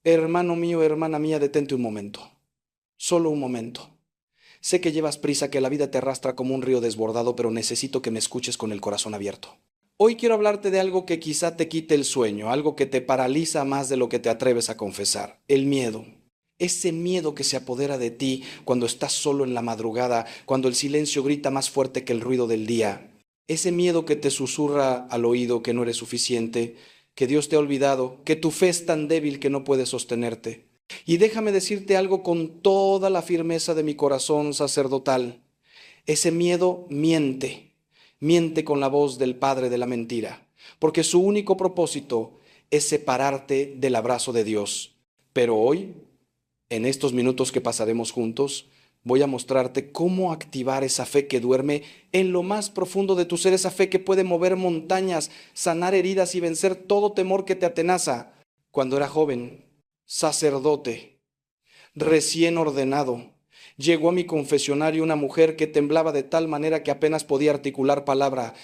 Hermano mío, hermana mía, detente un momento, solo un momento. Sé que llevas prisa, que la vida te arrastra como un río desbordado, pero necesito que me escuches con el corazón abierto. Hoy quiero hablarte de algo que quizá te quite el sueño, algo que te paraliza más de lo que te atreves a confesar, el miedo. Ese miedo que se apodera de ti cuando estás solo en la madrugada, cuando el silencio grita más fuerte que el ruido del día. Ese miedo que te susurra al oído que no eres suficiente, que Dios te ha olvidado, que tu fe es tan débil que no puedes sostenerte. Y déjame decirte algo con toda la firmeza de mi corazón sacerdotal. Ese miedo miente, miente con la voz del padre de la mentira, porque su único propósito es separarte del abrazo de Dios. Pero hoy, en estos minutos que pasaremos juntos, voy a mostrarte cómo activar esa fe que duerme en lo más profundo de tu ser, esa fe que puede mover montañas, sanar heridas y vencer todo temor que te atenaza. Cuando era joven, sacerdote, recién ordenado, llegó a mi confesionario una mujer que temblaba de tal manera que apenas podía articular palabra.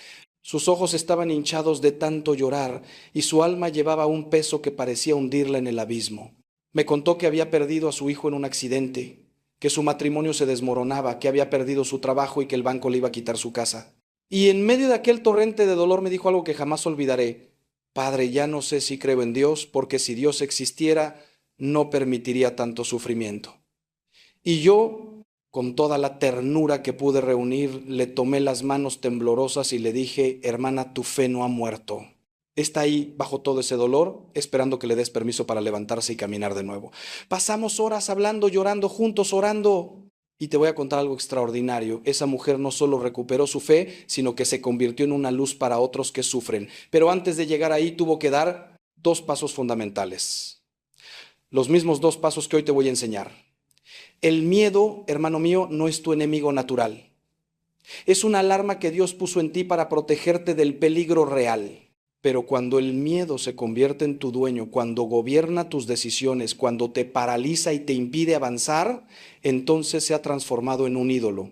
Sus ojos estaban hinchados de tanto llorar y su alma llevaba un peso que parecía hundirla en el abismo. Me contó que había perdido a su hijo en un accidente, que su matrimonio se desmoronaba, que había perdido su trabajo y que el banco le iba a quitar su casa. Y en medio de aquel torrente de dolor me dijo algo que jamás olvidaré. Padre, ya no sé si creo en Dios, porque si Dios existiera, no permitiría tanto sufrimiento. Y yo, con toda la ternura que pude reunir, le tomé las manos temblorosas y le dije, hermana, tu fe no ha muerto. Está ahí bajo todo ese dolor, esperando que le des permiso para levantarse y caminar de nuevo. Pasamos horas hablando, llorando juntos, orando. Y te voy a contar algo extraordinario. Esa mujer no solo recuperó su fe, sino que se convirtió en una luz para otros que sufren. Pero antes de llegar ahí tuvo que dar dos pasos fundamentales. Los mismos dos pasos que hoy te voy a enseñar. El miedo, hermano mío, no es tu enemigo natural. Es una alarma que Dios puso en ti para protegerte del peligro real. Pero cuando el miedo se convierte en tu dueño, cuando gobierna tus decisiones, cuando te paraliza y te impide avanzar, entonces se ha transformado en un ídolo.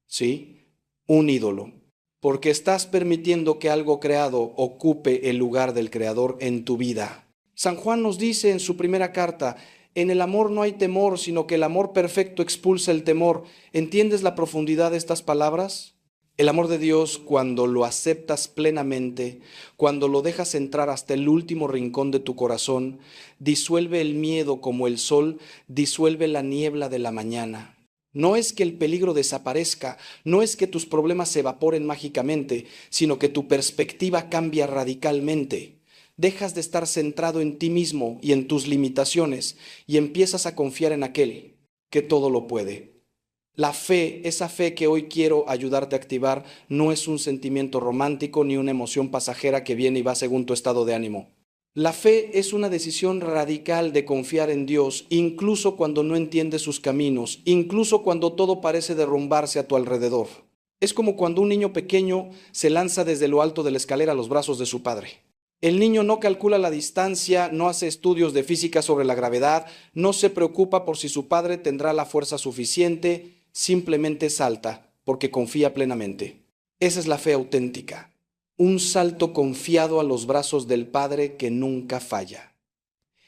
¿Sí? Un ídolo. Porque estás permitiendo que algo creado ocupe el lugar del Creador en tu vida. San Juan nos dice en su primera carta, en el amor no hay temor, sino que el amor perfecto expulsa el temor. ¿Entiendes la profundidad de estas palabras? El amor de Dios, cuando lo aceptas plenamente, cuando lo dejas entrar hasta el último rincón de tu corazón, disuelve el miedo como el sol disuelve la niebla de la mañana. No es que el peligro desaparezca, no es que tus problemas se evaporen mágicamente, sino que tu perspectiva cambia radicalmente. Dejas de estar centrado en ti mismo y en tus limitaciones y empiezas a confiar en aquel que todo lo puede. La fe, esa fe que hoy quiero ayudarte a activar, no es un sentimiento romántico ni una emoción pasajera que viene y va según tu estado de ánimo. La fe es una decisión radical de confiar en Dios, incluso cuando no entiendes sus caminos, incluso cuando todo parece derrumbarse a tu alrededor. Es como cuando un niño pequeño se lanza desde lo alto de la escalera a los brazos de su padre. El niño no calcula la distancia, no hace estudios de física sobre la gravedad, no se preocupa por si su padre tendrá la fuerza suficiente, simplemente salta porque confía plenamente. Esa es la fe auténtica, un salto confiado a los brazos del Padre que nunca falla.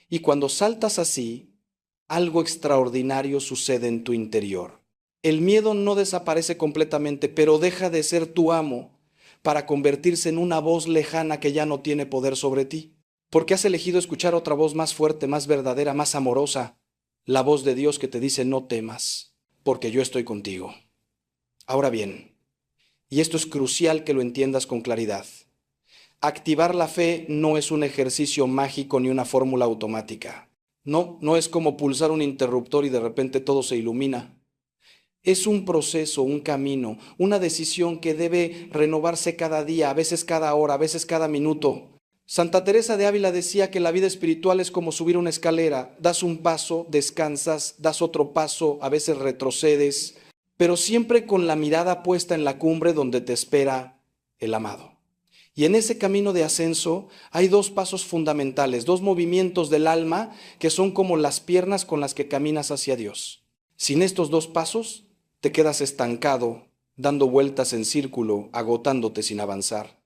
Y cuando saltas así, algo extraordinario sucede en tu interior. El miedo no desaparece completamente, pero deja de ser tu amo para convertirse en una voz lejana que ya no tiene poder sobre ti. Porque has elegido escuchar otra voz más fuerte, más verdadera, más amorosa, la voz de Dios que te dice no temas, porque yo estoy contigo. Ahora bien, y esto es crucial que lo entiendas con claridad, activar la fe no es un ejercicio mágico ni una fórmula automática. No, no es como pulsar un interruptor y de repente todo se ilumina. Es un proceso, un camino, una decisión que debe renovarse cada día, a veces cada hora, a veces cada minuto. Santa Teresa de Ávila decía que la vida espiritual es como subir una escalera. Das un paso, descansas, das otro paso, a veces retrocedes, pero siempre con la mirada puesta en la cumbre donde te espera el amado. Y en ese camino de ascenso hay dos pasos fundamentales, dos movimientos del alma que son como las piernas con las que caminas hacia Dios. Sin estos dos pasos, te quedas estancado, dando vueltas en círculo, agotándote sin avanzar.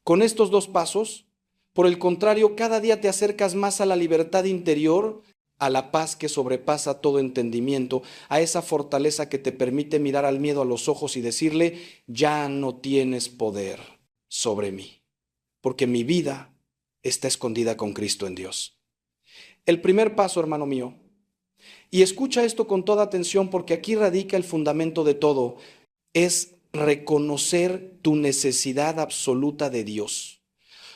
Con estos dos pasos, Por el contrario, cada día te acercas más a la libertad interior, a la paz que sobrepasa todo entendimiento, a esa fortaleza que te permite mirar al miedo a los ojos y decirle, ya no tienes poder sobre mí, porque mi vida está escondida con Cristo en Dios. El primer paso, hermano mío, y escucha esto con toda atención porque aquí radica el fundamento de todo, es reconocer tu necesidad absoluta de Dios.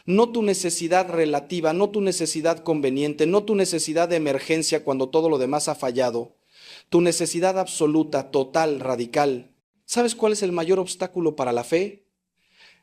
No tu necesidad relativa, no tu necesidad conveniente, no tu necesidad de emergencia cuando todo lo demás ha fallado. Tu necesidad absoluta, total, radical. ¿Sabes cuál es el mayor obstáculo para la fe?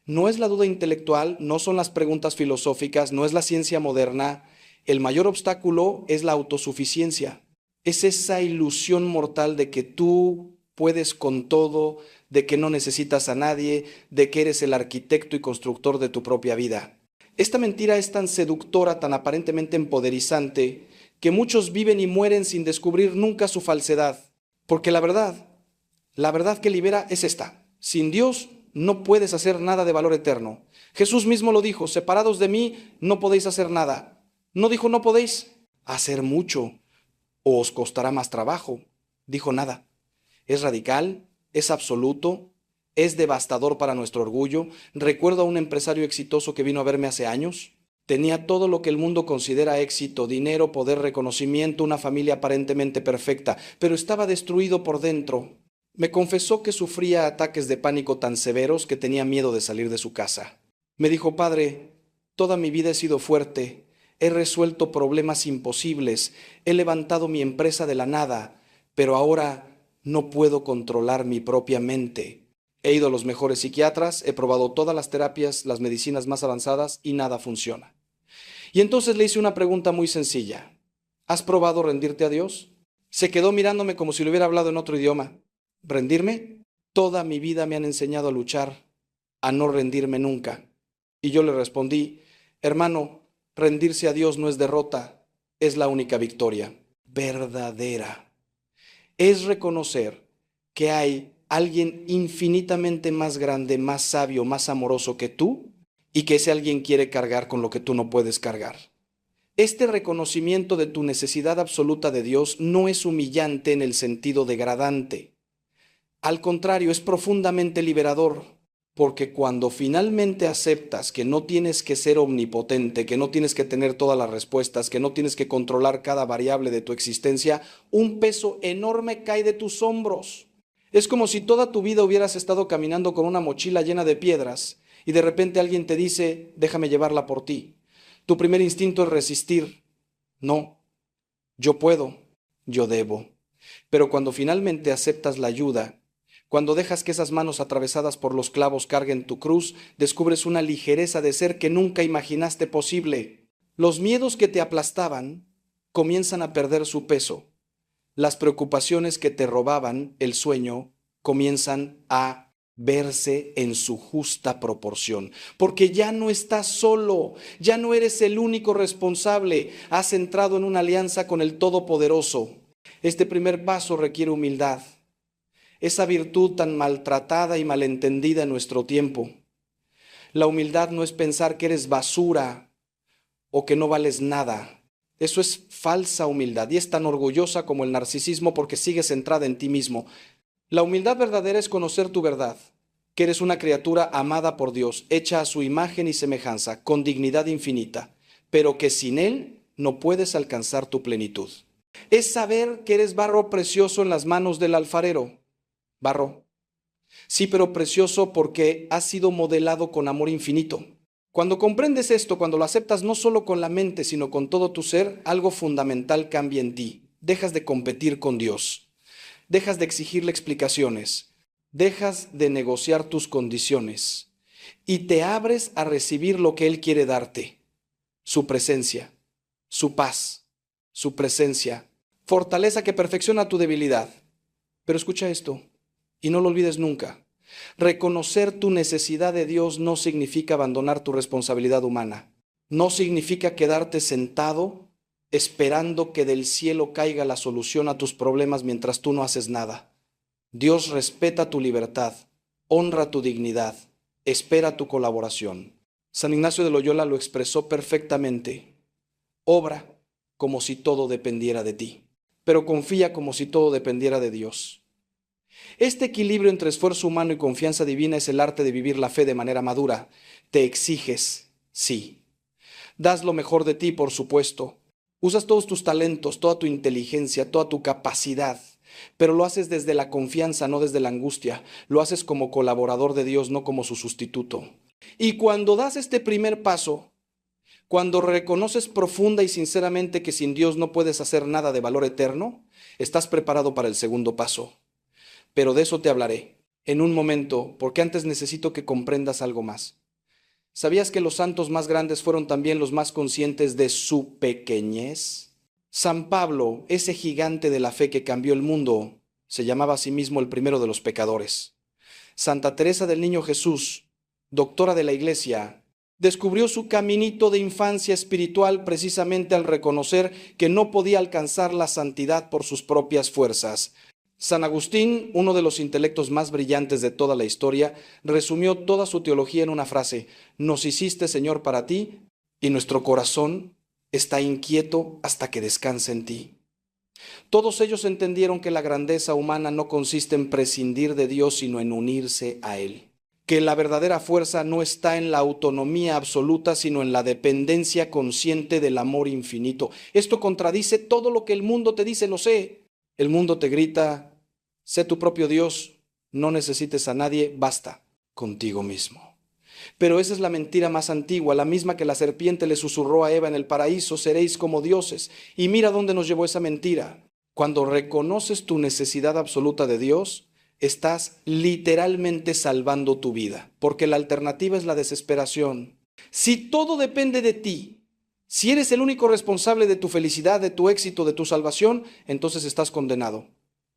No es la duda intelectual, no son las preguntas filosóficas, no es la ciencia moderna. El mayor obstáculo es la autosuficiencia. Es esa ilusión mortal de que tú puedes con todo, de que no necesitas a nadie, de que eres el arquitecto y constructor de tu propia vida. Esta mentira es tan seductora, tan aparentemente empoderizante, que muchos viven y mueren sin descubrir nunca su falsedad. Porque la verdad que libera es esta. Sin Dios no puedes hacer nada de valor eterno. Jesús mismo lo dijo, separados de mí no podéis hacer nada. No dijo no podéis hacer mucho o os costará más trabajo. Dijo nada. Es radical, es absoluto, es devastador para nuestro orgullo. Recuerdo a un empresario exitoso que vino a verme hace años. Tenía todo lo que el mundo considera éxito, dinero, poder, reconocimiento, una familia aparentemente perfecta, pero estaba destruido por dentro. Me confesó que sufría ataques de pánico tan severos que tenía miedo de salir de su casa. Me dijo, padre, toda mi vida he sido fuerte, he resuelto problemas imposibles, he levantado mi empresa de la nada, pero ahora no puedo controlar mi propia mente. He ido a los mejores psiquiatras, he probado todas las terapias, las medicinas más avanzadas y nada funciona. Y entonces le hice una pregunta muy sencilla. ¿Has probado rendirte a Dios? Se quedó mirándome como si le hubiera hablado en otro idioma. ¿Rendirme? Toda mi vida me han enseñado a luchar, a no rendirme nunca. Y yo le respondí, hermano, rendirse a Dios no es derrota, es la única victoria verdadera. Es reconocer que hay alguien infinitamente más grande, más sabio, más amoroso que tú y que ese alguien quiere cargar con lo que tú no puedes cargar. Este reconocimiento de tu necesidad absoluta de Dios no es humillante en el sentido degradante. Al contrario, es profundamente liberador, porque cuando finalmente aceptas que no tienes que ser omnipotente, que no tienes que tener todas las respuestas, que no tienes que controlar cada variable de tu existencia, un peso enorme cae de tus hombros. Es como si toda tu vida hubieras estado caminando con una mochila llena de piedras y de repente alguien te dice, déjame llevarla por ti. Tu primer instinto es resistir. No, yo puedo, yo debo. Pero cuando finalmente aceptas la ayuda, cuando dejas que esas manos atravesadas por los clavos carguen tu cruz, descubres una ligereza de ser que nunca imaginaste posible. Los miedos que te aplastaban comienzan a perder su peso. Las preocupaciones que te robaban el sueño comienzan a verse en su justa proporción, porque ya no estás solo, ya no eres el único responsable, has entrado en una alianza con el Todopoderoso. Este primer paso requiere humildad, esa virtud tan maltratada y malentendida en nuestro tiempo. La humildad no es pensar que eres basura o que no vales nada. Eso es falsa humildad y es tan orgullosa como el narcisismo porque sigues centrada en ti mismo. La humildad verdadera es conocer tu verdad, que eres una criatura amada por Dios, hecha a su imagen y semejanza, con dignidad infinita, pero que sin Él no puedes alcanzar tu plenitud. Es saber que eres barro precioso en las manos del alfarero. Barro. Sí, pero precioso porque has sido modelado con amor infinito. Cuando comprendes esto, cuando lo aceptas no solo con la mente, sino con todo tu ser, algo fundamental cambia en ti. Dejas de competir con Dios. Dejas de exigirle explicaciones. Dejas de negociar tus condiciones. Y te abres a recibir lo que Él quiere darte. Su presencia, su paz, su presencia. Fortaleza que perfecciona tu debilidad. Pero escucha esto. Y no lo olvides nunca. Reconocer tu necesidad de Dios no significa abandonar tu responsabilidad humana. No significa quedarte sentado esperando que del cielo caiga la solución a tus problemas mientras tú no haces nada. Dios respeta tu libertad, honra tu dignidad, espera tu colaboración. San Ignacio de Loyola lo expresó perfectamente. Obra como si todo dependiera de ti, pero confía como si todo dependiera de Dios. Este equilibrio entre esfuerzo humano y confianza divina es el arte de vivir la fe de manera madura. Te exiges, sí. Das lo mejor de ti, por supuesto. Usas todos tus talentos, toda tu inteligencia, toda tu capacidad, pero lo haces desde la confianza, no desde la angustia. Lo haces como colaborador de Dios, no como su sustituto. Y cuando das este primer paso, cuando reconoces profunda y sinceramente que sin Dios no puedes hacer nada de valor eterno, estás preparado para el segundo paso. Pero de eso te hablaré en un momento, porque antes necesito que comprendas algo más. ¿Sabías que los santos más grandes fueron también los más conscientes de su pequeñez? San Pablo, ese gigante de la fe que cambió el mundo, se llamaba a sí mismo el primero de los pecadores. Santa Teresa del Niño Jesús, doctora de la Iglesia, descubrió su caminito de infancia espiritual precisamente al reconocer que no podía alcanzar la santidad por sus propias fuerzas. San Agustín, uno de los intelectos más brillantes de toda la historia, resumió toda su teología en una frase: nos hiciste, Señor, para ti, y nuestro corazón está inquieto hasta que descanse en ti. Todos ellos entendieron que la grandeza humana no consiste en prescindir de Dios, sino en unirse a Él. Que la verdadera fuerza no está en la autonomía absoluta, sino en la dependencia consciente del amor infinito. Esto contradice todo lo que el mundo te dice, lo sé. El mundo te grita: sé tu propio Dios, no necesites a nadie, basta contigo mismo. Pero esa es la mentira más antigua, la misma que la serpiente le susurró a Eva en el paraíso: seréis como dioses. Y mira dónde nos llevó esa mentira. Cuando reconoces tu necesidad absoluta de Dios, estás literalmente salvando tu vida, porque la alternativa es la desesperación. Si todo depende de ti, si eres el único responsable de tu felicidad, de tu éxito, de tu salvación, entonces estás condenado,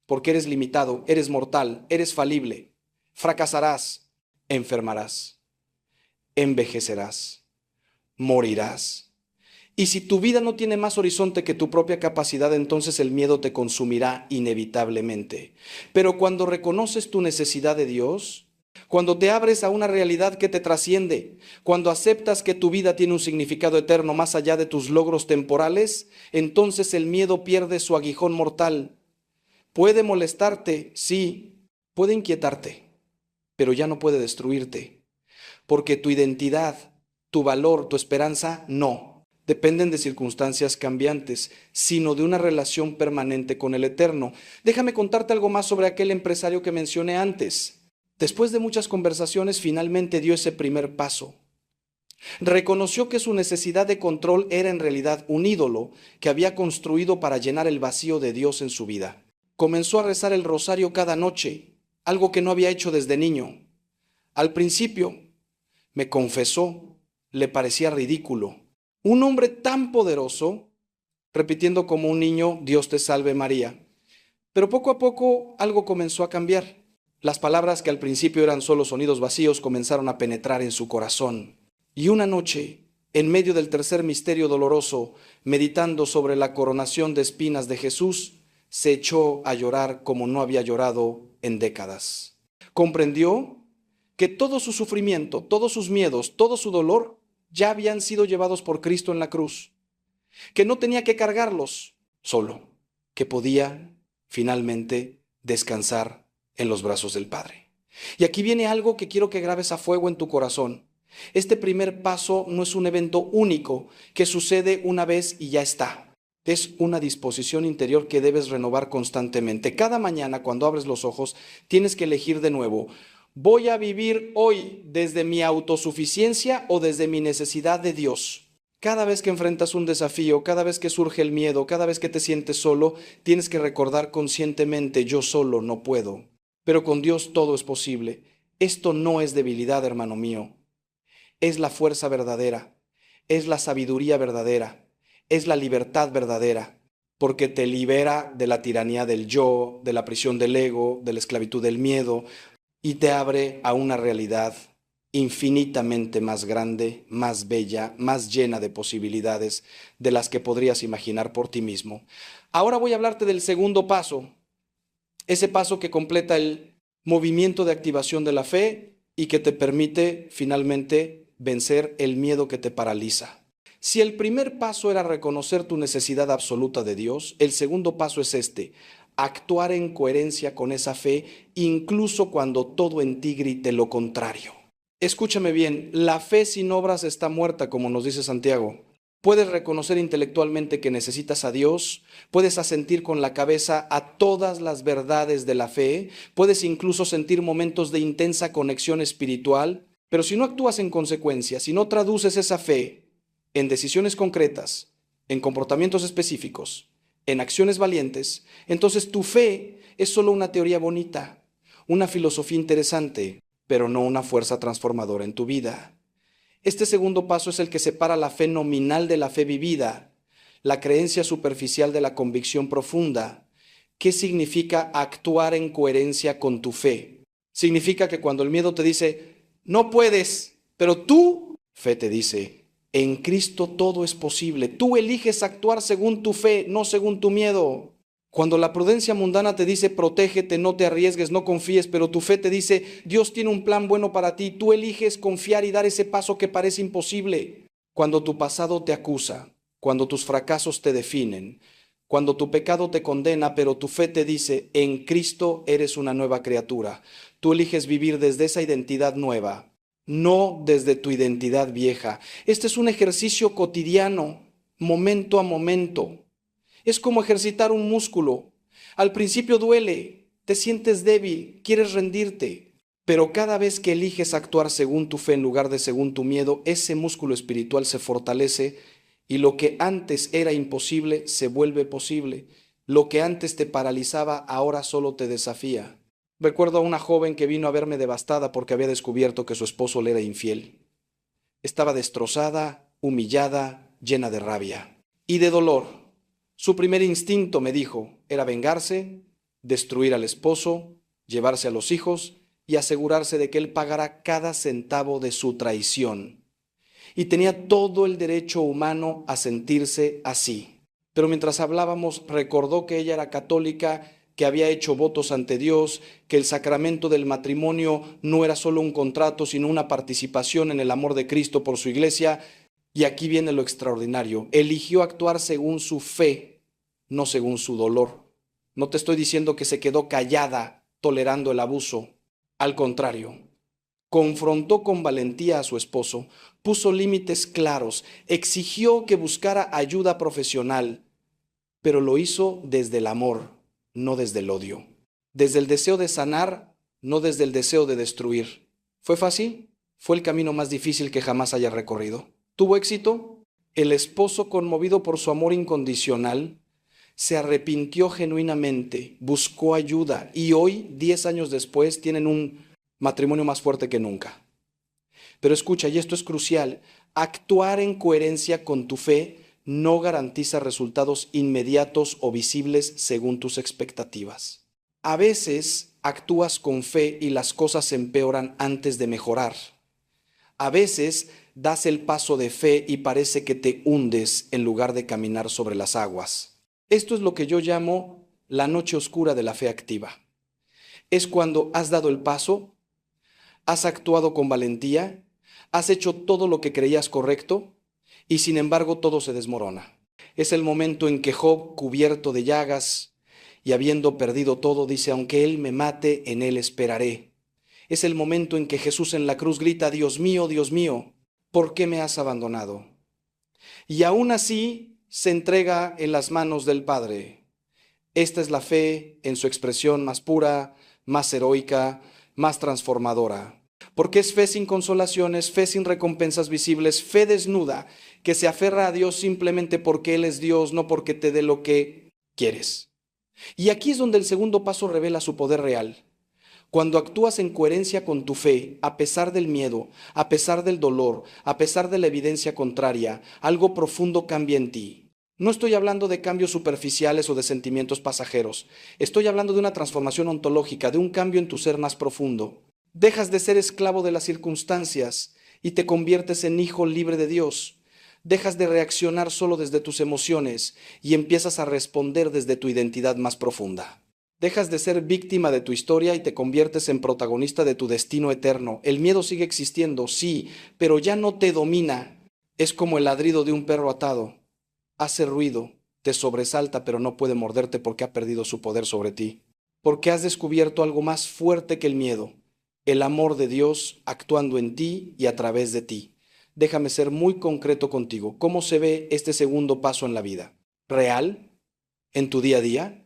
porque eres limitado, eres mortal, eres falible. Fracasarás, enfermarás, envejecerás, morirás. Y si tu vida no tiene más horizonte que tu propia capacidad, entonces el miedo te consumirá inevitablemente. Pero cuando reconoces tu necesidad de Dios, cuando te abres a una realidad que te trasciende, cuando aceptas que tu vida tiene un significado eterno más allá de tus logros temporales, entonces el miedo pierde su aguijón mortal. Puede molestarte, sí, puede inquietarte, pero ya no puede destruirte, porque tu identidad, tu valor, tu esperanza, no dependen de circunstancias cambiantes, sino de una relación permanente con el Eterno. Déjame contarte algo más sobre aquel empresario que mencioné antes. Después de muchas conversaciones, finalmente dio ese primer paso. Reconoció que su necesidad de control era en realidad un ídolo que había construido para llenar el vacío de Dios en su vida. Comenzó a rezar el rosario cada noche, algo que no había hecho desde niño. Al principio, me confesó, le parecía ridículo. Un hombre tan poderoso, repitiendo como un niño: Dios te salve María. Pero poco a poco algo comenzó a cambiar. Las palabras que al principio eran solo sonidos vacíos comenzaron a penetrar en su corazón. Y una noche, en medio del tercer misterio doloroso, meditando sobre la coronación de espinas de Jesús, se echó a llorar como no había llorado en décadas. Comprendió que todo su sufrimiento, todos sus miedos, todo su dolor ya habían sido llevados por Cristo en la cruz, que no tenía que cargarlos solo, que podía finalmente descansar en los brazos del Padre. Y aquí viene algo que quiero que grabes a fuego en tu corazón. Este primer paso no es un evento único que sucede una vez y ya está. Es una disposición interior que debes renovar constantemente. Cada mañana, cuando abres los ojos, tienes que elegir de nuevo: ¿voy a vivir hoy desde mi autosuficiencia o desde mi necesidad de Dios? Cada vez que enfrentas un desafío, cada vez que surge el miedo, cada vez que te sientes solo, tienes que recordar conscientemente: yo solo no puedo, pero con Dios todo es posible. Esto no es debilidad, hermano mío. Es la fuerza verdadera, es la sabiduría verdadera, es la libertad verdadera, porque te libera de la tiranía del yo, de la prisión del ego, de la esclavitud del miedo, y te abre a una realidad infinitamente más grande, más bella, más llena de posibilidades de las que podrías imaginar por ti mismo. Ahora voy a hablarte del segundo paso, ese paso que completa el movimiento de activación de la fe y que te permite finalmente vencer el miedo que te paraliza. Si el primer paso era reconocer tu necesidad absoluta de Dios, el segundo paso es este: actuar en coherencia con esa fe, incluso cuando todo en ti grite lo contrario. Escúchame bien, la fe sin obras está muerta, como nos dice Santiago. Puedes reconocer intelectualmente que necesitas a Dios, puedes asentir con la cabeza a todas las verdades de la fe, puedes incluso sentir momentos de intensa conexión espiritual, pero si no actúas en consecuencia, si no traduces esa fe en decisiones concretas, en comportamientos específicos, en acciones valientes, entonces tu fe es solo una teoría bonita, una filosofía interesante, pero no una fuerza transformadora en tu vida. Este segundo paso es el que separa la fe nominal de la fe vivida, la creencia superficial de la convicción profunda. ¿Qué significa actuar en coherencia con tu fe? Significa que cuando el miedo te dice, no puedes, pero tu fe te dice, en Cristo todo es posible. Tú eliges actuar según tu fe, no según tu miedo. Cuando la prudencia mundana te dice, protégete, no te arriesgues, no confíes, pero tu fe te dice, Dios tiene un plan bueno para ti, tú eliges confiar y dar ese paso que parece imposible. Cuando tu pasado te acusa, cuando tus fracasos te definen, cuando tu pecado te condena, pero tu fe te dice, en Cristo eres una nueva criatura. Tú eliges vivir desde esa identidad nueva, no desde tu identidad vieja. Este es un ejercicio cotidiano, momento a momento. Es como ejercitar un músculo. Al principio duele, te sientes débil, quieres rendirte, pero cada vez que eliges actuar según tu fe en lugar de según tu miedo, ese músculo espiritual se fortalece y lo que antes era imposible se vuelve posible. Lo que antes te paralizaba ahora solo te desafía. Recuerdo a una joven que vino a verme devastada porque había descubierto que su esposo le era infiel. Estaba destrozada, humillada, llena de rabia y de dolor. Su primer instinto, me dijo, era vengarse, destruir al esposo, llevarse a los hijos y asegurarse de que él pagara cada centavo de su traición. Y tenía todo el derecho humano a sentirse así. Pero mientras hablábamos, recordó que ella era católica, que había hecho votos ante Dios, que el sacramento del matrimonio no era solo un contrato, sino una participación en el amor de Cristo por su iglesia. Y aquí viene lo extraordinario. Eligió actuar según su fe, no según su dolor. No te estoy diciendo que se quedó callada tolerando el abuso. Al contrario, confrontó con valentía a su esposo, puso límites claros, exigió que buscara ayuda profesional, pero lo hizo desde el amor, no desde el odio. Desde el deseo de sanar, no desde el deseo de destruir. ¿Fue fácil? Fue el camino más difícil que jamás haya recorrido. ¿Tuvo éxito? El esposo, conmovido por su amor incondicional, se arrepintió genuinamente, buscó ayuda y hoy, 10 años después, tienen un matrimonio más fuerte que nunca. Pero escucha, y esto es crucial, actuar en coherencia con tu fe no garantiza resultados inmediatos o visibles según tus expectativas. A veces actúas con fe y las cosas se empeoran antes de mejorar. A veces das el paso de fe y parece que te hundes en lugar de caminar sobre las aguas. Esto es lo que yo llamo la noche oscura de la fe activa. Es cuando has dado el paso, has actuado con valentía, has hecho todo lo que creías correcto y sin embargo todo se desmorona. Es el momento en que Job, cubierto de llagas y habiendo perdido todo, dice, aunque él me mate, en él esperaré. Es el momento en que Jesús en la cruz grita, Dios mío, ¿por qué me has abandonado? Y aún así se entrega en las manos del Padre. Esta es la fe en su expresión más pura, más heroica, más transformadora. Porque es fe sin consolaciones, fe sin recompensas visibles, fe desnuda, que se aferra a Dios simplemente porque Él es Dios, no porque te dé lo que quieres. Y aquí es donde el segundo paso revela su poder real. Cuando actúas en coherencia con tu fe, a pesar del miedo, a pesar del dolor, a pesar de la evidencia contraria, algo profundo cambia en ti. No estoy hablando de cambios superficiales o de sentimientos pasajeros. Estoy hablando de una transformación ontológica, de un cambio en tu ser más profundo. Dejas de ser esclavo de las circunstancias y te conviertes en hijo libre de Dios. Dejas de reaccionar solo desde tus emociones y empiezas a responder desde tu identidad más profunda. Dejas de ser víctima de tu historia y te conviertes en protagonista de tu destino eterno. El miedo sigue existiendo, sí, pero ya no te domina. Es como el ladrido de un perro atado. Hace ruido, te sobresalta, pero no puede morderte porque ha perdido su poder sobre ti. Porque has descubierto algo más fuerte que el miedo, el amor de Dios actuando en ti y a través de ti. Déjame ser muy concreto contigo. ¿Cómo se ve este segundo paso en la vida? ¿Real? ¿En tu día a día?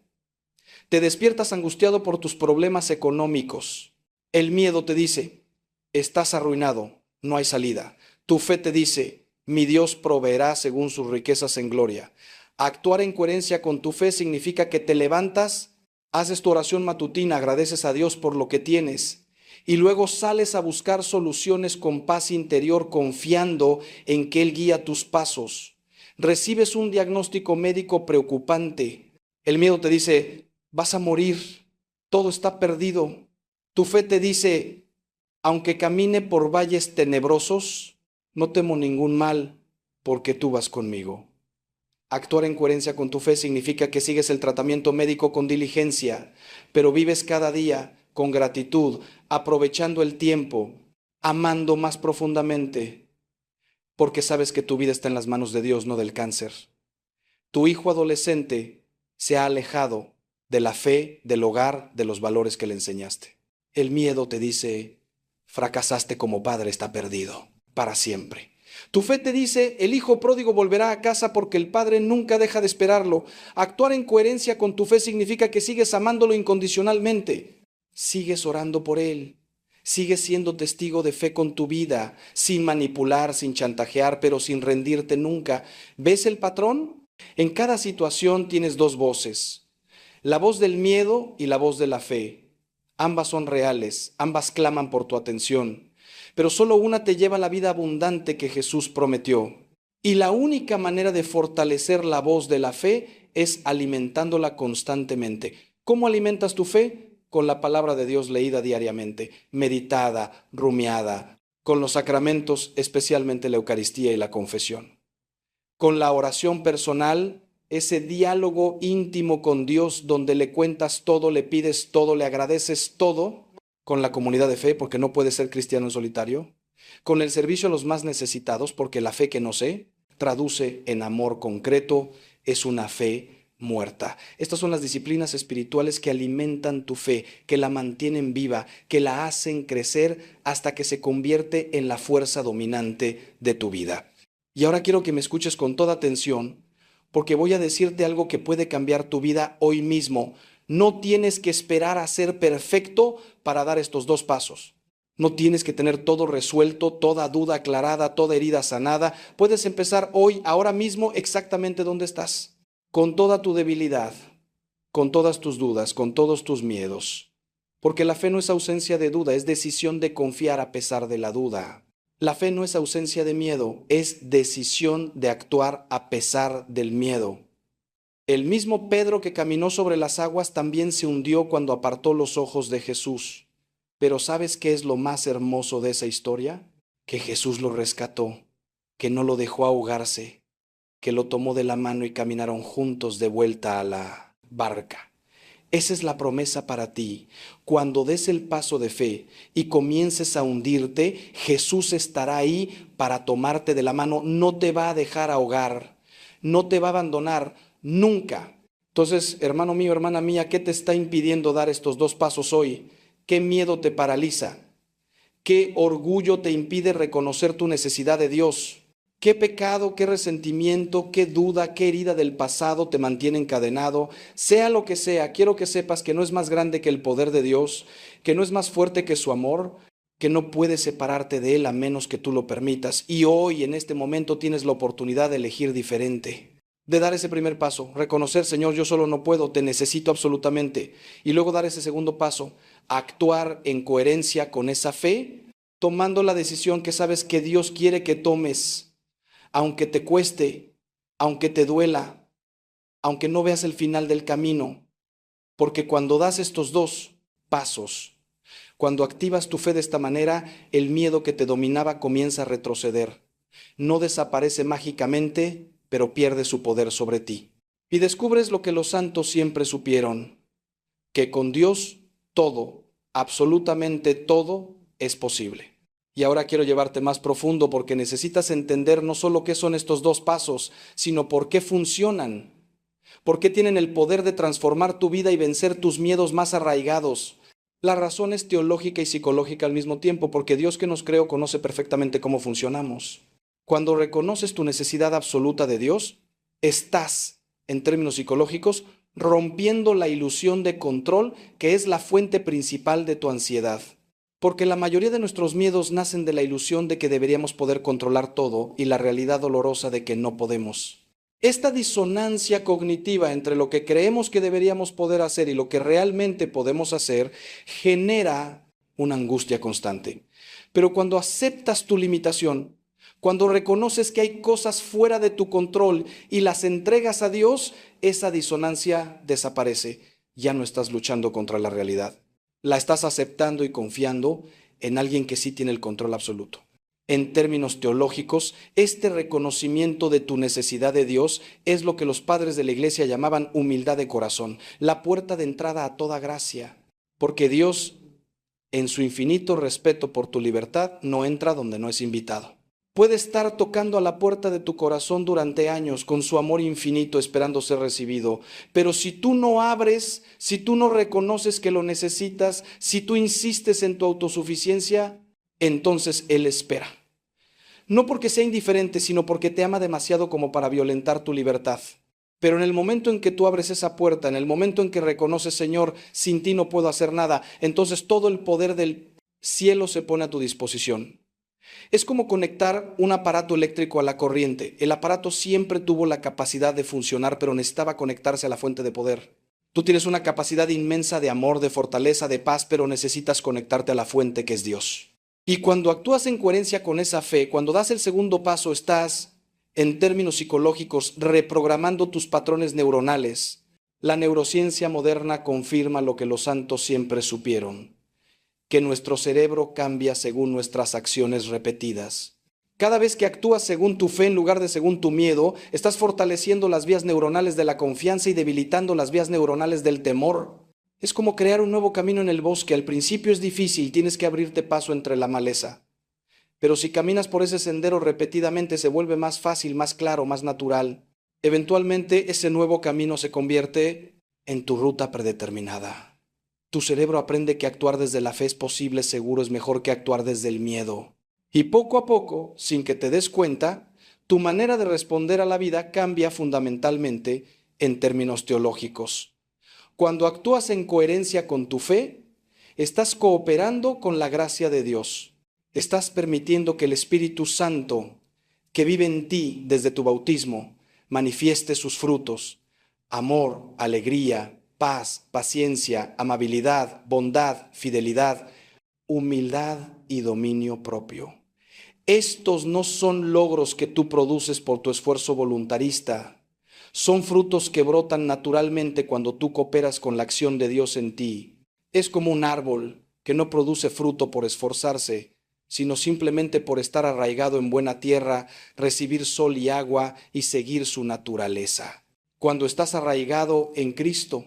Te despiertas angustiado por tus problemas económicos. El miedo te dice, estás arruinado, no hay salida. Tu fe te dice, mi Dios proveerá según sus riquezas en gloria. Actuar en coherencia con tu fe significa que te levantas, haces tu oración matutina, agradeces a Dios por lo que tienes y luego sales a buscar soluciones con paz interior, confiando en que Él guía tus pasos. Recibes un diagnóstico médico preocupante. El miedo te dice, vas a morir, todo está perdido. Tu fe te dice, aunque camine por valles tenebrosos, no temo ningún mal, porque tú vas conmigo. Actuar en coherencia con tu fe significa que sigues el tratamiento médico con diligencia, pero vives cada día con gratitud, aprovechando el tiempo, amando más profundamente, porque sabes que tu vida está en las manos de Dios, no del cáncer. Tu hijo adolescente se ha alejado de la fe, del hogar, de los valores que le enseñaste. El miedo te dice, fracasaste como padre, está perdido, para siempre. Tu fe te dice, el hijo pródigo volverá a casa porque el padre nunca deja de esperarlo. Actuar en coherencia con tu fe significa que sigues amándolo incondicionalmente. Sigues orando por él. Sigues siendo testigo de fe con tu vida, sin manipular, sin chantajear, pero sin rendirte nunca. ¿Ves el patrón? En cada situación tienes dos voces, la voz del miedo y la voz de la fe. Ambas son reales, ambas claman por tu atención, pero solo una te lleva a la vida abundante que Jesús prometió. Y la única manera de fortalecer la voz de la fe es alimentándola constantemente. ¿Cómo alimentas tu fe? Con la palabra de Dios leída diariamente, meditada, rumiada, con los sacramentos, especialmente la Eucaristía y la confesión. Con la oración personal, ese diálogo íntimo con Dios donde le cuentas todo, le pides todo, le agradeces todo, con la comunidad de fe, porque no puedes ser cristiano en solitario, con el servicio a los más necesitados, porque la fe que no sé traduce en amor concreto, es una fe muerta. Estas son las disciplinas espirituales que alimentan tu fe, que la mantienen viva, que la hacen crecer hasta que se convierte en la fuerza dominante de tu vida. Y ahora quiero que me escuches con toda atención, porque voy a decirte algo que puede cambiar tu vida hoy mismo. No tienes que esperar a ser perfecto para dar estos dos pasos. No tienes que tener todo resuelto, toda duda aclarada, toda herida sanada. Puedes empezar hoy, ahora mismo, exactamente donde estás, con toda tu debilidad, con todas tus dudas, con todos tus miedos. Porque la fe no es ausencia de duda, es decisión de confiar a pesar de la duda. La fe no es ausencia de miedo, es decisión de actuar a pesar del miedo. El mismo Pedro que caminó sobre las aguas también se hundió cuando apartó los ojos de Jesús. Pero ¿sabes qué es lo más hermoso de esa historia? Que Jesús lo rescató, que no lo dejó ahogarse, que lo tomó de la mano y caminaron juntos de vuelta a la barca. Esa es la promesa para ti. Cuando des el paso de fe y comiences a hundirte, Jesús estará ahí para tomarte de la mano. No te va a dejar ahogar, no te va a abandonar nunca. Entonces, hermano mío, hermana mía, ¿qué te está impidiendo dar estos dos pasos hoy? ¿Qué miedo te paraliza? ¿Qué orgullo te impide reconocer tu necesidad de Dios? ¿Qué pecado, qué resentimiento, qué duda, qué herida del pasado te mantiene encadenado? Sea lo que sea, quiero que sepas que no es más grande que el poder de Dios, que no es más fuerte que su amor, que no puedes separarte de Él a menos que tú lo permitas. Y hoy, en este momento, tienes la oportunidad de elegir diferente, de dar ese primer paso, reconocer, Señor, yo solo no puedo, te necesito absolutamente. Y luego dar ese segundo paso, actuar en coherencia con esa fe, tomando la decisión que sabes que Dios quiere que tomes, aunque te cueste, aunque te duela, aunque no veas el final del camino, porque cuando das estos dos pasos, cuando activas tu fe de esta manera, el miedo que te dominaba comienza a retroceder. No desaparece mágicamente, pero pierde su poder sobre ti. Y descubres lo que los santos siempre supieron, que con Dios todo, absolutamente todo, es posible. Y ahora quiero llevarte más profundo porque necesitas entender no solo qué son estos dos pasos, sino por qué funcionan, por qué tienen el poder de transformar tu vida y vencer tus miedos más arraigados. La razón es teológica y psicológica al mismo tiempo, porque Dios que nos creó conoce perfectamente cómo funcionamos. Cuando reconoces tu necesidad absoluta de Dios, estás, en términos psicológicos, rompiendo la ilusión de control que es la fuente principal de tu ansiedad. Porque la mayoría de nuestros miedos nacen de la ilusión de que deberíamos poder controlar todo y la realidad dolorosa de que no podemos. Esta disonancia cognitiva entre lo que creemos que deberíamos poder hacer y lo que realmente podemos hacer genera una angustia constante. Pero cuando aceptas tu limitación, cuando reconoces que hay cosas fuera de tu control y las entregas a Dios, esa disonancia desaparece. Ya no estás luchando contra la realidad. La estás aceptando y confiando en alguien que sí tiene el control absoluto. En términos teológicos, este reconocimiento de tu necesidad de Dios es lo que los padres de la iglesia llamaban humildad de corazón, la puerta de entrada a toda gracia, porque Dios, en su infinito respeto por tu libertad, no entra donde no es invitado. Puede estar tocando a la puerta de tu corazón durante años con su amor infinito esperando ser recibido, pero si tú no abres, si tú no reconoces que lo necesitas, si tú insistes en tu autosuficiencia, entonces Él espera. No porque sea indiferente, sino porque te ama demasiado como para violentar tu libertad. Pero en el momento en que tú abres esa puerta, en el momento en que reconoces, Señor, sin ti no puedo hacer nada, entonces todo el poder del cielo se pone a tu disposición. Es como conectar un aparato eléctrico a la corriente. El aparato siempre tuvo la capacidad de funcionar, pero necesitaba conectarse a la fuente de poder. Tú tienes una capacidad inmensa de amor, de fortaleza, de paz, pero necesitas conectarte a la fuente que es Dios. Y cuando actúas en coherencia con esa fe, cuando das el segundo paso, estás, en términos psicológicos, reprogramando tus patrones neuronales. La neurociencia moderna confirma lo que los santos siempre supieron, que nuestro cerebro cambia según nuestras acciones repetidas. Cada vez que actúas según tu fe en lugar de según tu miedo, estás fortaleciendo las vías neuronales de la confianza y debilitando las vías neuronales del temor. Es como crear un nuevo camino en el bosque. Al principio es difícil, tienes que abrirte paso entre la maleza. Pero si caminas por ese sendero repetidamente, se vuelve más fácil, más claro, más natural. Eventualmente ese nuevo camino se convierte en tu ruta predeterminada. Tu cerebro aprende que actuar desde la fe es posible, seguro, es mejor que actuar desde el miedo. Y poco a poco, sin que te des cuenta, tu manera de responder a la vida cambia fundamentalmente en términos teológicos. Cuando actúas en coherencia con tu fe, estás cooperando con la gracia de Dios. Estás permitiendo que el Espíritu Santo, que vive en ti desde tu bautismo, manifieste sus frutos: amor, alegría, paz, paciencia, amabilidad, bondad, fidelidad, humildad y dominio propio. Estos no son logros que tú produces por tu esfuerzo voluntarista. Son frutos que brotan naturalmente cuando tú cooperas con la acción de Dios en ti. Es como un árbol que no produce fruto por esforzarse, sino simplemente por estar arraigado en buena tierra, recibir sol y agua y seguir su naturaleza. Cuando estás arraigado en Cristo,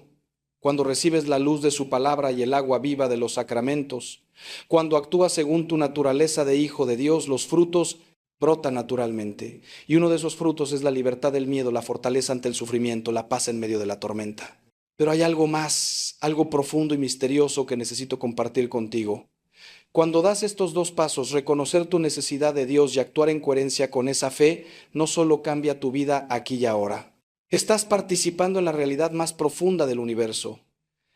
cuando recibes la luz de su palabra y el agua viva de los sacramentos, cuando actúas según tu naturaleza de hijo de Dios, los frutos brotan naturalmente. Y uno de esos frutos es la libertad del miedo, la fortaleza ante el sufrimiento, la paz en medio de la tormenta. Pero hay algo más, algo profundo y misterioso que necesito compartir contigo. Cuando das estos dos pasos, reconocer tu necesidad de Dios y actuar en coherencia con esa fe, no solo cambia tu vida aquí y ahora. Estás participando en la realidad más profunda del universo.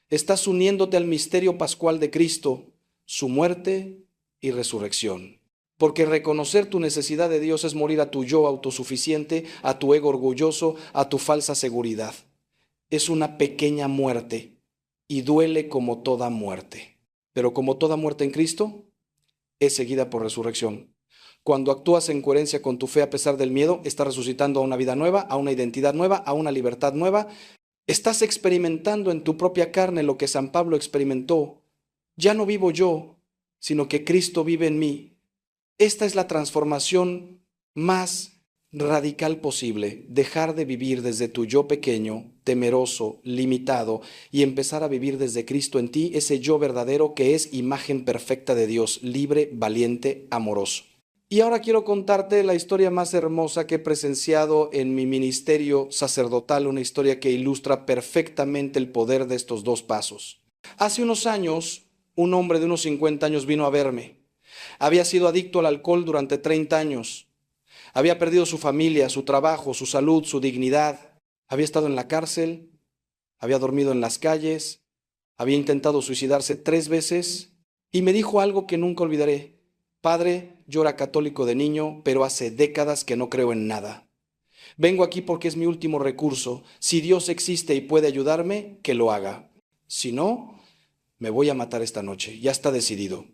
Estás uniéndote al misterio pascual de Cristo, su muerte y resurrección. Porque reconocer tu necesidad de Dios es morir a tu yo autosuficiente, a tu ego orgulloso, a tu falsa seguridad. Es una pequeña muerte y duele como toda muerte. Pero como toda muerte en Cristo, es seguida por resurrección. Cuando actúas en coherencia con tu fe a pesar del miedo, estás resucitando a una vida nueva, a una identidad nueva, a una libertad nueva. Estás experimentando en tu propia carne lo que San Pablo experimentó. Ya no vivo yo, sino que Cristo vive en mí. Esta es la transformación más radical posible, dejar de vivir desde tu yo pequeño, temeroso, limitado, y empezar a vivir desde Cristo en ti, ese yo verdadero que es imagen perfecta de Dios, libre, valiente, amoroso. Y ahora quiero contarte la historia más hermosa que he presenciado en mi ministerio sacerdotal, una historia que ilustra perfectamente el poder de estos dos pasos. Hace unos años, un hombre de unos 50 años vino a verme. Había sido adicto al alcohol durante 30 años. Había perdido su familia, su trabajo, su salud, su dignidad. Había estado en la cárcel, había dormido en las calles, había intentado suicidarse 3 veces y me dijo algo que nunca olvidaré. Padre, yo era católico de niño, pero hace décadas que no creo en nada. Vengo aquí porque es mi último recurso. Si Dios existe y puede ayudarme, que lo haga. Si no, me voy a matar esta noche. Ya está decidido.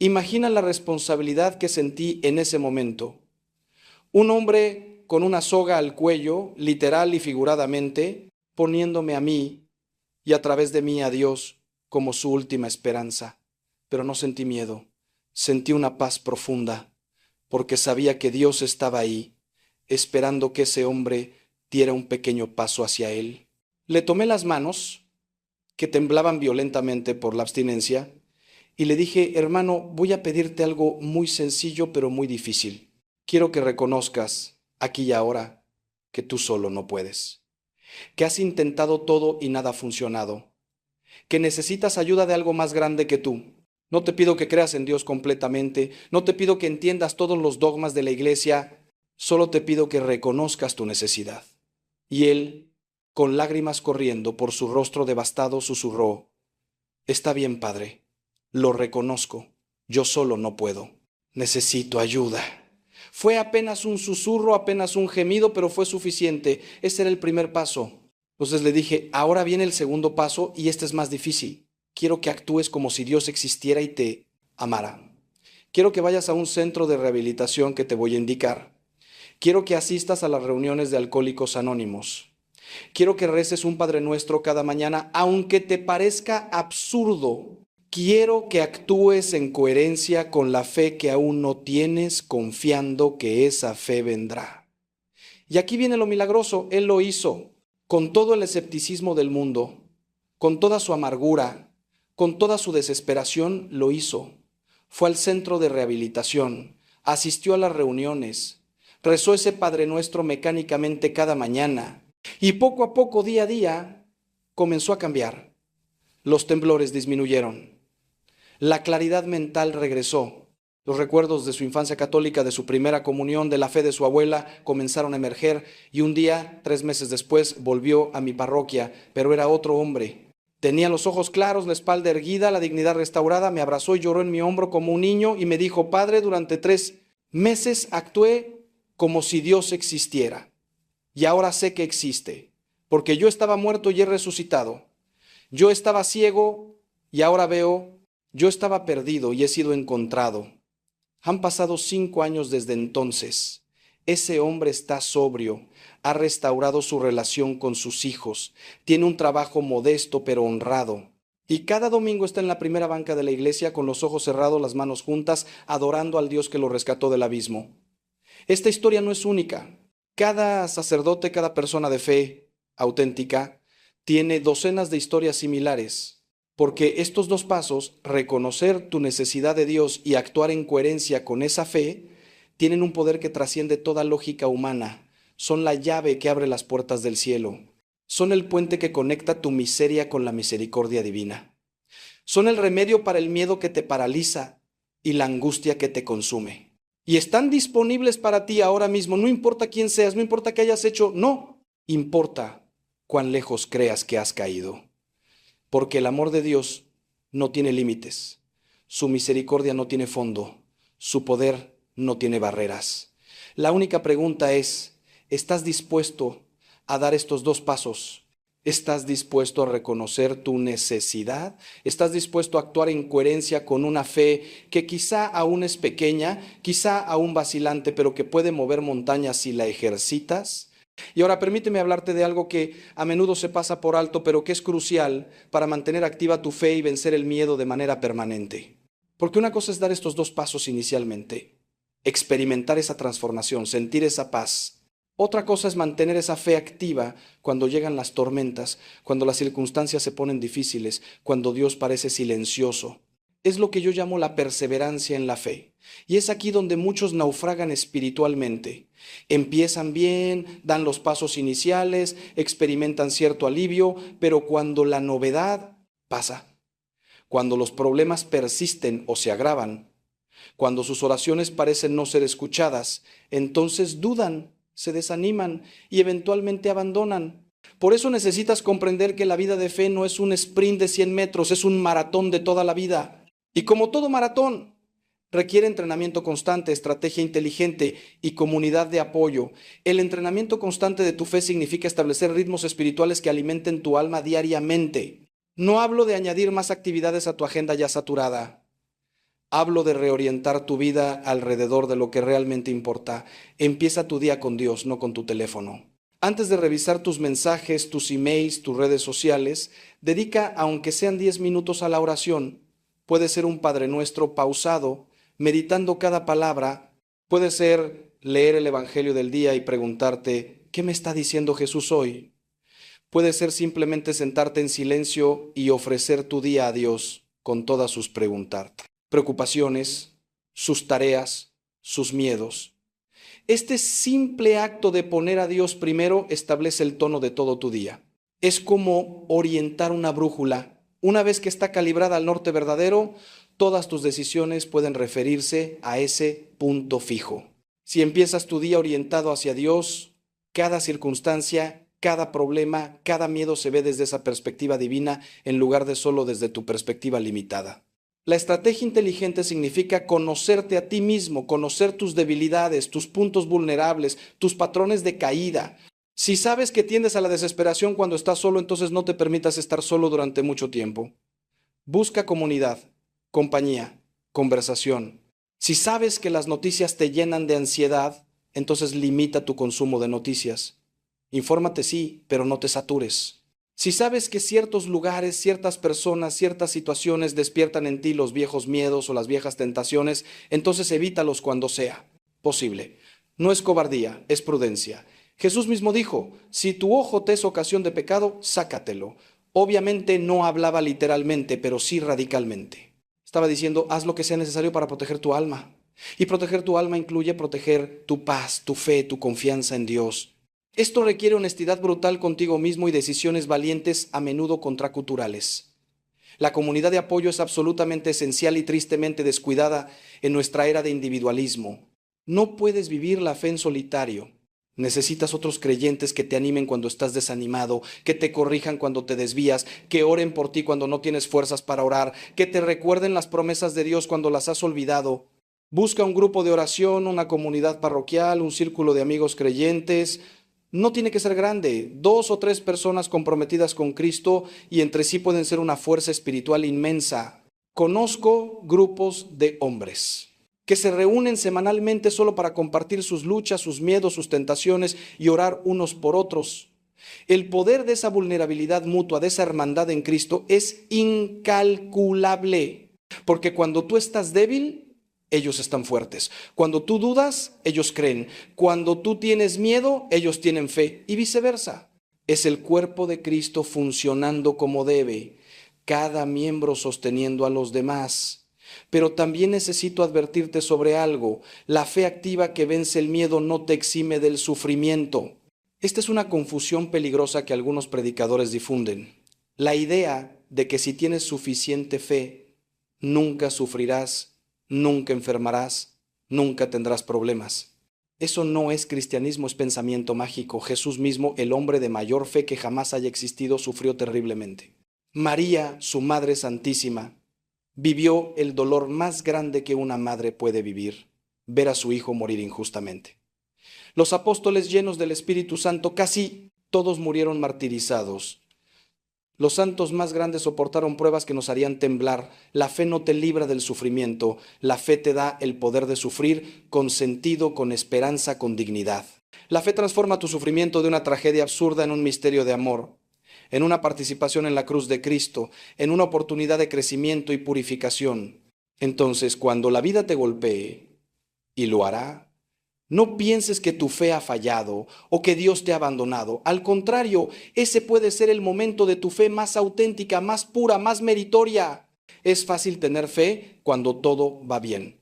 Imagina la responsabilidad que sentí en ese momento. Un hombre con una soga al cuello, literal y figuradamente, poniéndome a mí y a través de mí a Dios como su última esperanza. Pero no sentí miedo. Sentí una paz profunda, porque sabía que Dios estaba ahí, esperando que ese hombre diera un pequeño paso hacia él. Le tomé las manos, que temblaban violentamente por la abstinencia, y le dije, hermano, voy a pedirte algo muy sencillo pero muy difícil. Quiero que reconozcas, aquí y ahora, que tú solo no puedes, que has intentado todo y nada ha funcionado, que necesitas ayuda de algo más grande que tú. No te pido que creas en Dios completamente, no te pido que entiendas todos los dogmas de la iglesia, solo te pido que reconozcas tu necesidad. Y él, con lágrimas corriendo por su rostro devastado, susurró, está bien, Padre, lo reconozco, yo solo no puedo, necesito ayuda. Fue apenas un susurro, apenas un gemido, pero fue suficiente. Ese era el primer paso. Entonces le dije, ahora viene el segundo paso y este es más difícil. Quiero que actúes como si Dios existiera y te amara. Quiero que vayas a un centro de rehabilitación que te voy a indicar. Quiero que asistas a las reuniones de Alcohólicos Anónimos. Quiero que reces un Padre Nuestro cada mañana, aunque te parezca absurdo. Quiero que actúes en coherencia con la fe que aún no tienes, confiando que esa fe vendrá. Y aquí viene lo milagroso, Él lo hizo con todo el escepticismo del mundo, con toda su amargura, con toda su desesperación, lo hizo. Fue al centro de rehabilitación, asistió a las reuniones, rezó ese Padre Nuestro mecánicamente cada mañana y poco a poco, día a día, comenzó a cambiar. Los temblores disminuyeron. La claridad mental regresó. Los recuerdos de su infancia católica, de su primera comunión, de la fe de su abuela, comenzaron a emerger y un día, 3 meses después, volvió a mi parroquia, pero era otro hombre. Tenía los ojos claros, la espalda erguida, la dignidad restaurada, me abrazó y lloró en mi hombro como un niño y me dijo, Padre, durante 3 meses actué como si Dios existiera y ahora sé que existe, porque yo estaba muerto y he resucitado. Yo estaba ciego y ahora veo, yo estaba perdido y he sido encontrado. Han pasado 5 años desde entonces. Ese hombre está sobrio, ha restaurado su relación con sus hijos, tiene un trabajo modesto pero honrado. Y cada domingo está en la primera banca de la iglesia con los ojos cerrados, las manos juntas, adorando al Dios que lo rescató del abismo. Esta historia no es única. Cada sacerdote, cada persona de fe auténtica, tiene docenas de historias similares. Porque estos dos pasos, reconocer tu necesidad de Dios y actuar en coherencia con esa fe, tienen un poder que trasciende toda lógica humana. Son la llave que abre las puertas del cielo. Son el puente que conecta tu miseria con la misericordia divina. Son el remedio para el miedo que te paraliza y la angustia que te consume. Y están disponibles para ti ahora mismo. No importa quién seas, no importa qué hayas hecho, no. Importa cuán lejos creas que has caído. Porque el amor de Dios no tiene límites, su misericordia no tiene fondo, su poder no tiene barreras. La única pregunta es, ¿estás dispuesto a dar estos 2 pasos? ¿Estás dispuesto a reconocer tu necesidad? ¿Estás dispuesto a actuar en coherencia con una fe que quizá aún es pequeña, quizá aún vacilante, pero que puede mover montañas si la ejercitas? Y ahora permíteme hablarte de algo que a menudo se pasa por alto, pero que es crucial para mantener activa tu fe y vencer el miedo de manera permanente. Porque una cosa es dar estos 2 pasos inicialmente. experimentar esa transformación, sentir esa paz. Otra cosa es mantener esa fe activa cuando llegan las tormentas, cuando las circunstancias se ponen difíciles, cuando Dios parece silencioso. Es lo que yo llamo la perseverancia en la fe. Y es aquí donde muchos naufragan espiritualmente. Empiezan bien, dan los pasos iniciales, experimentan cierto alivio, pero cuando la novedad pasa, cuando los problemas persisten o se agravan, cuando sus oraciones parecen no ser escuchadas, entonces dudan, se desaniman y eventualmente abandonan. Por eso necesitas comprender que la vida de fe no es un sprint de 100 metros, es un maratón de toda la vida. Y como todo maratón, requiere entrenamiento constante, estrategia inteligente y comunidad de apoyo. El entrenamiento constante de tu fe significa establecer ritmos espirituales que alimenten tu alma diariamente. No hablo de añadir más actividades a tu agenda ya saturada. Hablo de reorientar tu vida alrededor de lo que realmente importa. Empieza tu día con Dios, no con tu teléfono. Antes de revisar tus mensajes, tus emails, tus redes sociales, dedica aunque sean 10 minutos a la oración. Puede ser un Padre Nuestro pausado, meditando cada palabra. Puede ser leer el Evangelio del día y preguntarte, ¿qué me está diciendo Jesús hoy? Puede ser simplemente sentarte en silencio y ofrecer tu día a Dios con todas sus preocupaciones, sus tareas, sus miedos. Este simple acto de poner a Dios primero establece el tono de todo tu día. Es como orientar una brújula. Una vez que está calibrada al norte verdadero, todas tus decisiones pueden referirse a ese punto fijo. Si empiezas tu día orientado hacia Dios, cada circunstancia, cada problema, cada miedo se ve desde esa perspectiva divina en lugar de solo desde tu perspectiva limitada. La estrategia inteligente significa conocerte a ti mismo, conocer tus debilidades, tus puntos vulnerables, tus patrones de caída. Si sabes que tiendes a la desesperación cuando estás solo, entonces no te permitas estar solo durante mucho tiempo. Busca comunidad, compañía, conversación. Si sabes que las noticias te llenan de ansiedad, entonces limita tu consumo de noticias. Infórmate sí, pero no te satures. Si sabes que ciertos lugares, ciertas personas, ciertas situaciones despiertan en ti los viejos miedos o las viejas tentaciones, entonces evítalos cuando sea posible. No es cobardía, es prudencia. Jesús mismo dijo, si tu ojo te es ocasión de pecado, sácatelo. Obviamente no hablaba literalmente, pero sí radicalmente. Estaba diciendo, haz lo que sea necesario para proteger tu alma. Y proteger tu alma incluye proteger tu paz, tu fe, tu confianza en Dios. Esto requiere honestidad brutal contigo mismo y decisiones valientes, a menudo contraculturales. La comunidad de apoyo es absolutamente esencial y tristemente descuidada en nuestra era de individualismo. No puedes vivir la fe en solitario. Necesitas otros creyentes que te animen cuando estás desanimado, que te corrijan cuando te desvías, que oren por ti cuando no tienes fuerzas para orar, que te recuerden las promesas de Dios cuando las has olvidado. Busca un grupo de oración, una comunidad parroquial, un círculo de amigos creyentes. No tiene que ser grande, 2 o 3 personas comprometidas con Cristo y entre sí pueden ser una fuerza espiritual inmensa. Conozco grupos de hombres que se reúnen semanalmente solo para compartir sus luchas, sus miedos, sus tentaciones y orar unos por otros. El poder de esa vulnerabilidad mutua, de esa hermandad en Cristo es incalculable, porque cuando tú estás débil, ellos están fuertes. Cuando tú dudas, ellos creen. Cuando tú tienes miedo, ellos tienen fe. Y viceversa. Es el cuerpo de Cristo funcionando como debe, cada miembro sosteniendo a los demás. Pero también necesito advertirte sobre algo. La fe activa que vence el miedo no te exime del sufrimiento. Esta es una confusión peligrosa que algunos predicadores difunden. La idea de que si tienes suficiente fe, nunca sufrirás, nunca enfermarás, nunca tendrás problemas. Eso no es cristianismo, es pensamiento mágico. Jesús mismo, el hombre de mayor fe que jamás haya existido, sufrió terriblemente. María, su Madre Santísima, vivió el dolor más grande que una madre puede vivir, ver a su hijo morir injustamente. Los apóstoles llenos del Espíritu Santo, casi todos murieron martirizados. Los santos más grandes soportaron pruebas que nos harían temblar. La fe no te libra del sufrimiento. La fe te da el poder de sufrir con sentido, con esperanza, con dignidad. La fe transforma tu sufrimiento de una tragedia absurda en un misterio de amor, en una participación en la cruz de Cristo, en una oportunidad de crecimiento y purificación. Entonces, cuando la vida te golpee, y lo hará. No pienses que tu fe ha fallado o que Dios te ha abandonado. Al contrario, ese puede ser el momento de tu fe más auténtica, más pura, más meritoria. Es fácil tener fe cuando todo va bien.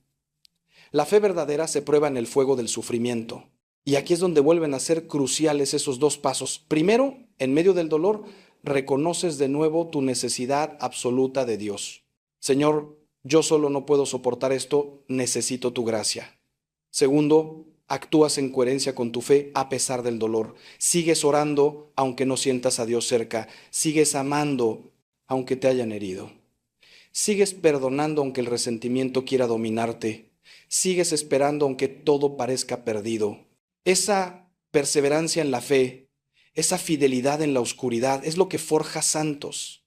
La fe verdadera se prueba en el fuego del sufrimiento. Y aquí es donde vuelven a ser cruciales esos dos pasos. Primero, en medio del dolor, reconoces de nuevo tu necesidad absoluta de Dios. Señor, yo solo no puedo soportar esto, necesito tu gracia. Segundo, actúas en coherencia con tu fe a pesar del dolor. Sigues orando aunque no sientas a Dios cerca. Sigues amando aunque te hayan herido. Sigues perdonando aunque el resentimiento quiera dominarte. Sigues esperando aunque todo parezca perdido. Esa perseverancia en la fe, esa fidelidad en la oscuridad, es lo que forja santos.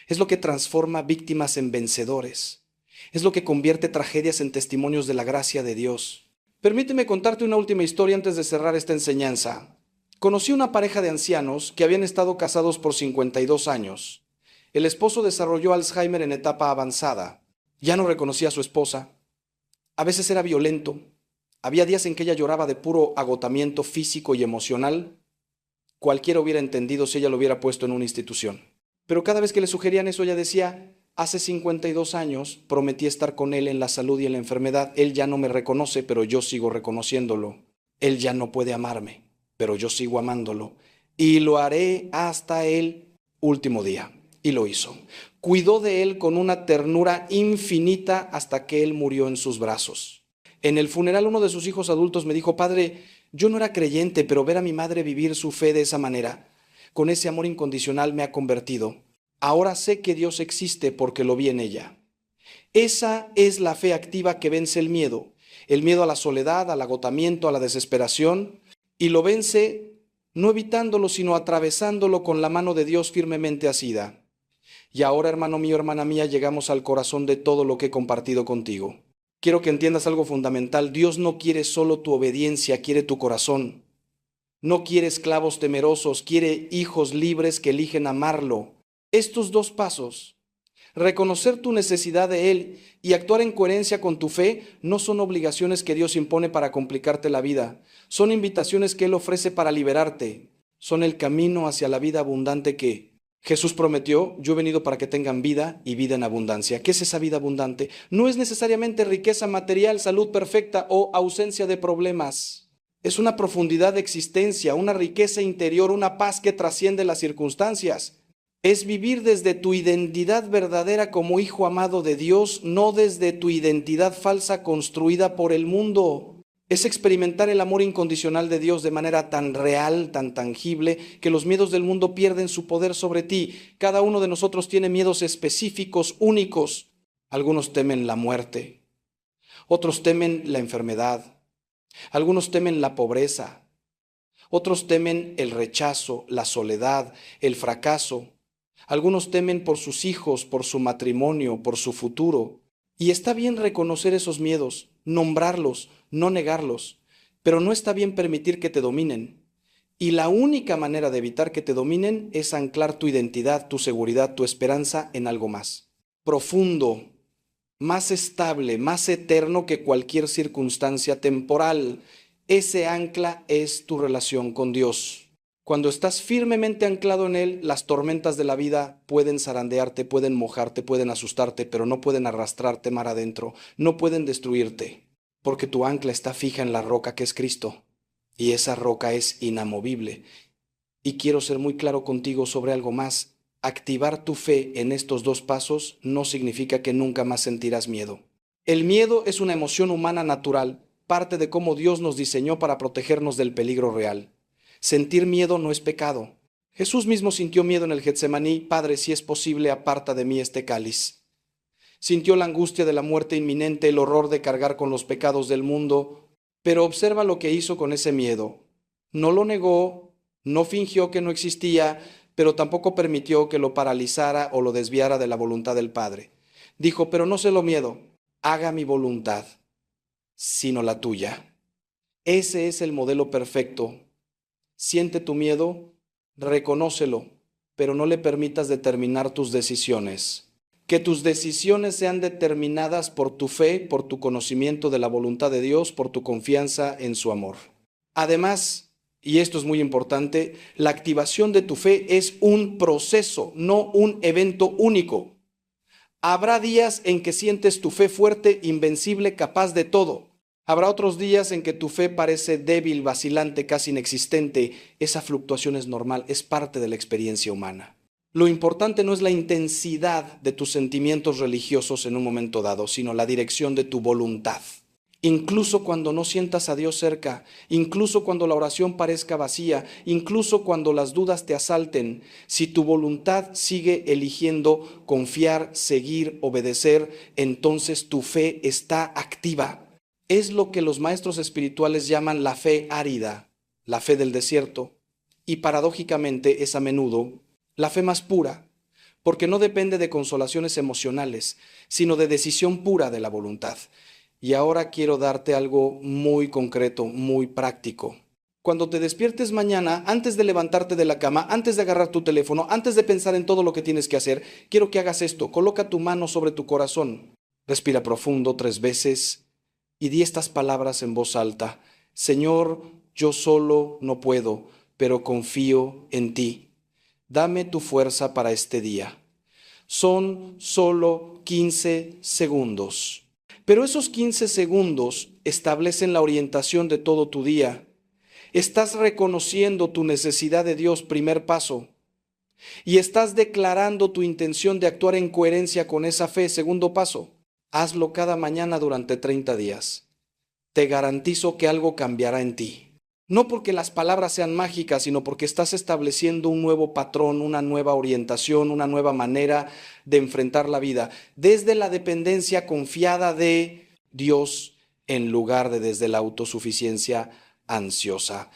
Es lo que transforma víctimas en vencedores. Es lo que convierte tragedias en testimonios de la gracia de Dios. Permíteme contarte una última historia antes de cerrar esta enseñanza. Conocí una pareja de ancianos que habían estado casados por 52 años. El esposo desarrolló Alzheimer en etapa avanzada. Ya no reconocía a su esposa. A veces era violento. Había días en que ella lloraba de puro agotamiento físico y emocional. Cualquiera hubiera entendido si ella lo hubiera puesto en una institución. Pero cada vez que le sugerían eso, ella decía: hace 52 años prometí estar con él en la salud y en la enfermedad. Él ya no me reconoce, pero yo sigo reconociéndolo. Él ya no puede amarme, pero yo sigo amándolo. Y lo haré hasta el último día. Y lo hizo. Cuidó de él con una ternura infinita hasta que él murió en sus brazos. En el funeral, uno de sus hijos adultos me dijo: padre, yo no era creyente, pero ver a mi madre vivir su fe de esa manera, con ese amor incondicional, me ha convertido. Ahora sé que Dios existe porque lo vi en ella. Esa es la fe activa que vence el miedo a la soledad, al agotamiento, a la desesperación, y lo vence no evitándolo, sino atravesándolo con la mano de Dios firmemente asida. Y ahora, hermano mío, hermana mía, llegamos al corazón de todo lo que he compartido contigo. Quiero que entiendas algo fundamental. Dios no quiere solo tu obediencia, quiere tu corazón. No quiere esclavos temerosos, quiere hijos libres que eligen amarlo. Estos dos pasos, reconocer tu necesidad de Él y actuar en coherencia con tu fe, no son obligaciones que Dios impone para complicarte la vida. Son invitaciones que Él ofrece para liberarte. Son el camino hacia la vida abundante que Jesús prometió: yo he venido para que tengan vida y vida en abundancia. ¿Qué es esa vida abundante? No es necesariamente riqueza material, salud perfecta o ausencia de problemas. Es una profundidad de existencia, una riqueza interior, una paz que trasciende las circunstancias. Es vivir desde tu identidad verdadera como hijo amado de Dios, no desde tu identidad falsa construida por el mundo. Es experimentar el amor incondicional de Dios de manera tan real, tan tangible, que los miedos del mundo pierden su poder sobre ti. Cada uno de nosotros tiene miedos específicos, únicos. Algunos temen la muerte, otros temen la enfermedad, algunos temen la pobreza, otros temen el rechazo, la soledad, el fracaso. Algunos temen por sus hijos, por su matrimonio, por su futuro. Y está bien reconocer esos miedos, nombrarlos, no negarlos, pero no está bien permitir que te dominen. Y la única manera de evitar que te dominen es anclar tu identidad, tu seguridad, tu esperanza en algo más profundo, más estable, más eterno que cualquier circunstancia temporal. Ese ancla es tu relación con Dios. Cuando estás firmemente anclado en Él, las tormentas de la vida pueden zarandearte, pueden mojarte, pueden asustarte, pero no pueden arrastrarte mar adentro, no pueden destruirte, porque tu ancla está fija en la roca que es Cristo, y esa roca es inamovible. Y quiero ser muy claro contigo sobre algo más. Activar tu fe en estos dos pasos no significa que nunca más sentirás miedo. El miedo es una emoción humana natural, parte de cómo Dios nos diseñó para protegernos del peligro real. Sentir miedo no es pecado. Jesús mismo sintió miedo en el Getsemaní: Padre, si es posible, aparta de mí este cáliz. Sintió la angustia de la muerte inminente, el horror de cargar con los pecados del mundo, pero observa lo que hizo con ese miedo. No lo negó, no fingió que no existía, pero tampoco permitió que lo paralizara o lo desviara de la voluntad del Padre. Dijo: pero no se lo miedo, haga mi voluntad, sino la tuya. Ese es el modelo perfecto. Siente tu miedo, reconócelo, pero no le permitas determinar tus decisiones. Que tus decisiones sean determinadas por tu fe, por tu conocimiento de la voluntad de Dios, por tu confianza en su amor. Además, y esto es muy importante, la activación de tu fe es un proceso, no un evento único. Habrá días en que sientes tu fe fuerte, invencible, capaz de todo. Habrá otros días en que tu fe parece débil, vacilante, casi inexistente. Esa fluctuación es normal, es parte de la experiencia humana. Lo importante no es la intensidad de tus sentimientos religiosos en un momento dado, sino la dirección de tu voluntad. Incluso cuando no sientas a Dios cerca, incluso cuando la oración parezca vacía, incluso cuando las dudas te asalten, si tu voluntad sigue eligiendo confiar, seguir, obedecer, entonces tu fe está activa. Es lo que los maestros espirituales llaman la fe árida, la fe del desierto, y paradójicamente es a menudo la fe más pura, porque no depende de consolaciones emocionales, sino de decisión pura de la voluntad. Y ahora quiero darte algo muy concreto, muy práctico. Cuando te despiertes mañana, antes de levantarte de la cama, antes de agarrar tu teléfono, antes de pensar en todo lo que tienes que hacer, quiero que hagas esto. Coloca tu mano sobre tu corazón. Respira profundo 3 veces y di estas palabras en voz alta. Señor, yo solo no puedo, pero confío en ti. Dame tu fuerza para este día. Son solo 15 segundos. Pero esos 15 segundos establecen la orientación de todo tu día. Estás reconociendo tu necesidad de Dios, primer paso. Y estás declarando tu intención de actuar en coherencia con esa fe, segundo paso. Hazlo cada mañana durante 30 días. Te garantizo que algo cambiará en ti. No porque las palabras sean mágicas, sino porque estás estableciendo un nuevo patrón, una nueva orientación, una nueva manera de enfrentar la vida, desde la dependencia confiada de Dios en lugar de desde la autosuficiencia ansiosa.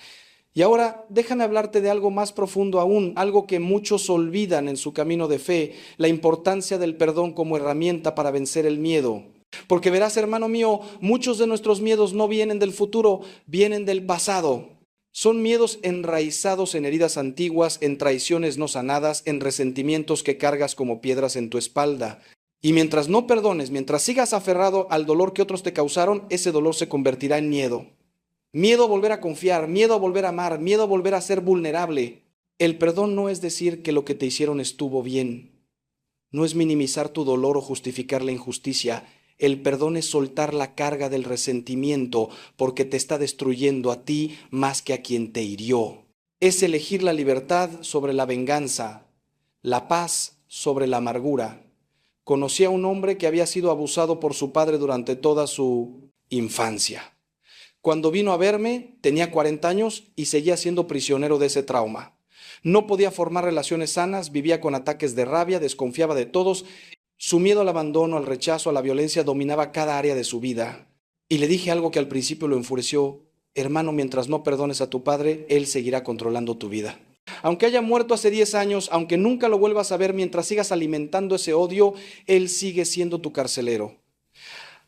Y ahora déjame hablarte de algo más profundo aún, algo que muchos olvidan en su camino de fe, la importancia del perdón como herramienta para vencer el miedo. Porque verás, hermano mío, muchos de nuestros miedos no vienen del futuro, vienen del pasado. Son miedos enraizados en heridas antiguas, en traiciones no sanadas, en resentimientos que cargas como piedras en tu espalda. Y mientras no perdones, mientras sigas aferrado al dolor que otros te causaron, ese dolor se convertirá en miedo. Miedo a volver a confiar, miedo a volver a amar, miedo a volver a ser vulnerable. El perdón no es decir que lo que te hicieron estuvo bien. No es minimizar tu dolor o justificar la injusticia. El perdón es soltar la carga del resentimiento porque te está destruyendo a ti más que a quien te hirió. Es elegir la libertad sobre la venganza, la paz sobre la amargura. Conocí a un hombre que había sido abusado por su padre durante toda su infancia. Cuando vino a verme, tenía 40 años y seguía siendo prisionero de ese trauma. No podía formar relaciones sanas, vivía con ataques de rabia, desconfiaba de todos. Su miedo al abandono, al rechazo, a la violencia dominaba cada área de su vida. Y le dije algo que al principio lo enfureció. Hermano, mientras no perdones a tu padre, él seguirá controlando tu vida. Aunque haya muerto hace 10 años, aunque nunca lo vuelvas a ver, mientras sigas alimentando ese odio, él sigue siendo tu carcelero.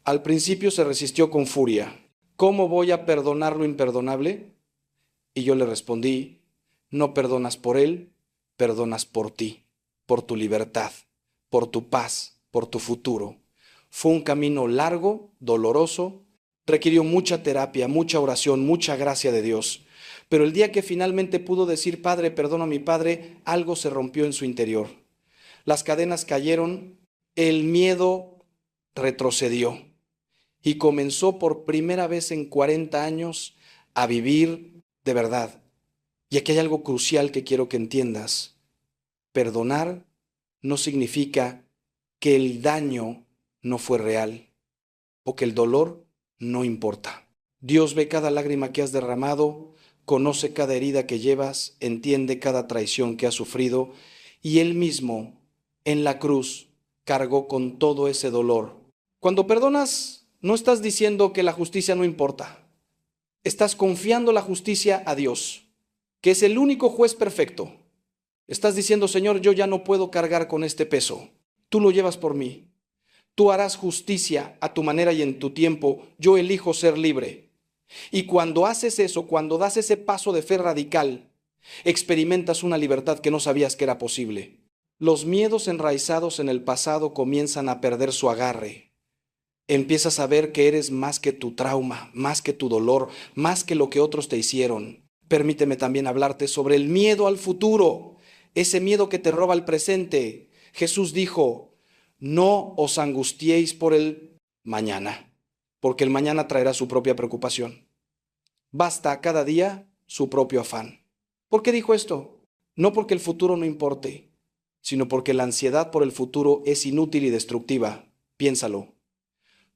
Al principio se resistió con furia. ¿Cómo voy a perdonar lo imperdonable? Y yo le respondí, no perdonas por él, perdonas por ti, por tu libertad, por tu paz, por tu futuro. Fue un camino largo, doloroso, requirió mucha terapia, mucha oración, mucha gracia de Dios. Pero el día que finalmente pudo decir, Padre, perdono a mi padre, algo se rompió en su interior. Las cadenas cayeron, el miedo retrocedió y comenzó por primera vez en 40 años a vivir de verdad. Y aquí hay algo crucial que quiero que entiendas. Perdonar no significa que el daño no fue real o que el dolor no importa. Dios ve cada lágrima que has derramado, conoce cada herida que llevas, entiende cada traición que has sufrido y Él mismo en la cruz cargó con todo ese dolor. Cuando perdonas, no estás diciendo que la justicia no importa. Estás confiando la justicia a Dios, que es el único juez perfecto. Estás diciendo, Señor, yo ya no puedo cargar con este peso. Tú lo llevas por mí. Tú harás justicia a tu manera y en tu tiempo. Yo elijo ser libre. Y cuando haces eso, cuando das ese paso de fe radical, experimentas una libertad que no sabías que era posible. Los miedos enraizados en el pasado comienzan a perder su agarre. Empiezas a ver que eres más que tu trauma, más que tu dolor, más que lo que otros te hicieron. Permíteme también hablarte sobre el miedo al futuro, ese miedo que te roba el presente. Jesús dijo, no os angustiéis por el mañana, porque el mañana traerá su propia preocupación. Basta cada día su propio afán. ¿Por qué dijo esto? No porque el futuro no importe, sino porque la ansiedad por el futuro es inútil y destructiva. Piénsalo.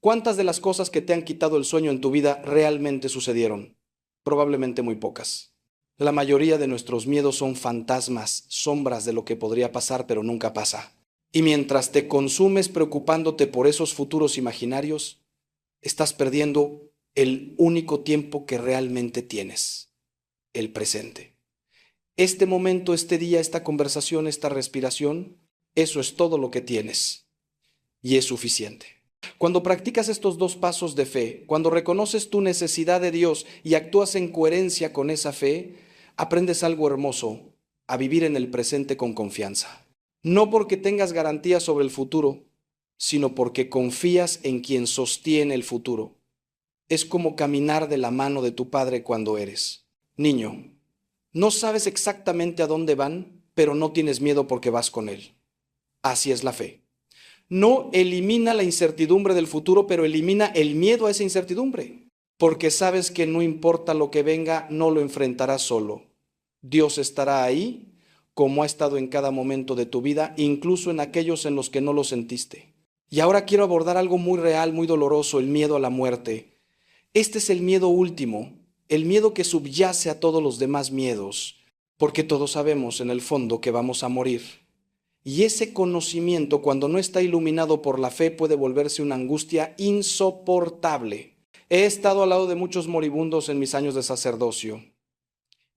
¿Cuántas de las cosas que te han quitado el sueño en tu vida realmente sucedieron? Probablemente muy pocas. La mayoría de nuestros miedos son fantasmas, sombras de lo que podría pasar, pero nunca pasa. Y mientras te consumes preocupándote por esos futuros imaginarios, estás perdiendo el único tiempo que realmente tienes, el presente. Este momento, este día, esta conversación, esta respiración, eso es todo lo que tienes. Y es suficiente. Cuando practicas estos dos pasos de fe, cuando reconoces tu necesidad de Dios y actúas en coherencia con esa fe, aprendes algo hermoso, a vivir en el presente con confianza. No porque tengas garantía sobre el futuro, sino porque confías en quien sostiene el futuro. Es como caminar de la mano de tu padre cuando eres niño. No sabes exactamente a dónde van, pero no tienes miedo porque vas con él. Así es la fe. No elimina la incertidumbre del futuro, pero elimina el miedo a esa incertidumbre, porque sabes que no importa lo que venga, no lo enfrentarás solo. Dios estará ahí, como ha estado en cada momento de tu vida, incluso en aquellos en los que no lo sentiste. Y ahora quiero abordar algo muy real, muy doloroso, el miedo a la muerte. Este es el miedo último, el miedo que subyace a todos los demás miedos, porque todos sabemos en el fondo que vamos a morir. Y ese conocimiento, cuando no está iluminado por la fe, puede volverse una angustia insoportable. He estado al lado de muchos moribundos en mis años de sacerdocio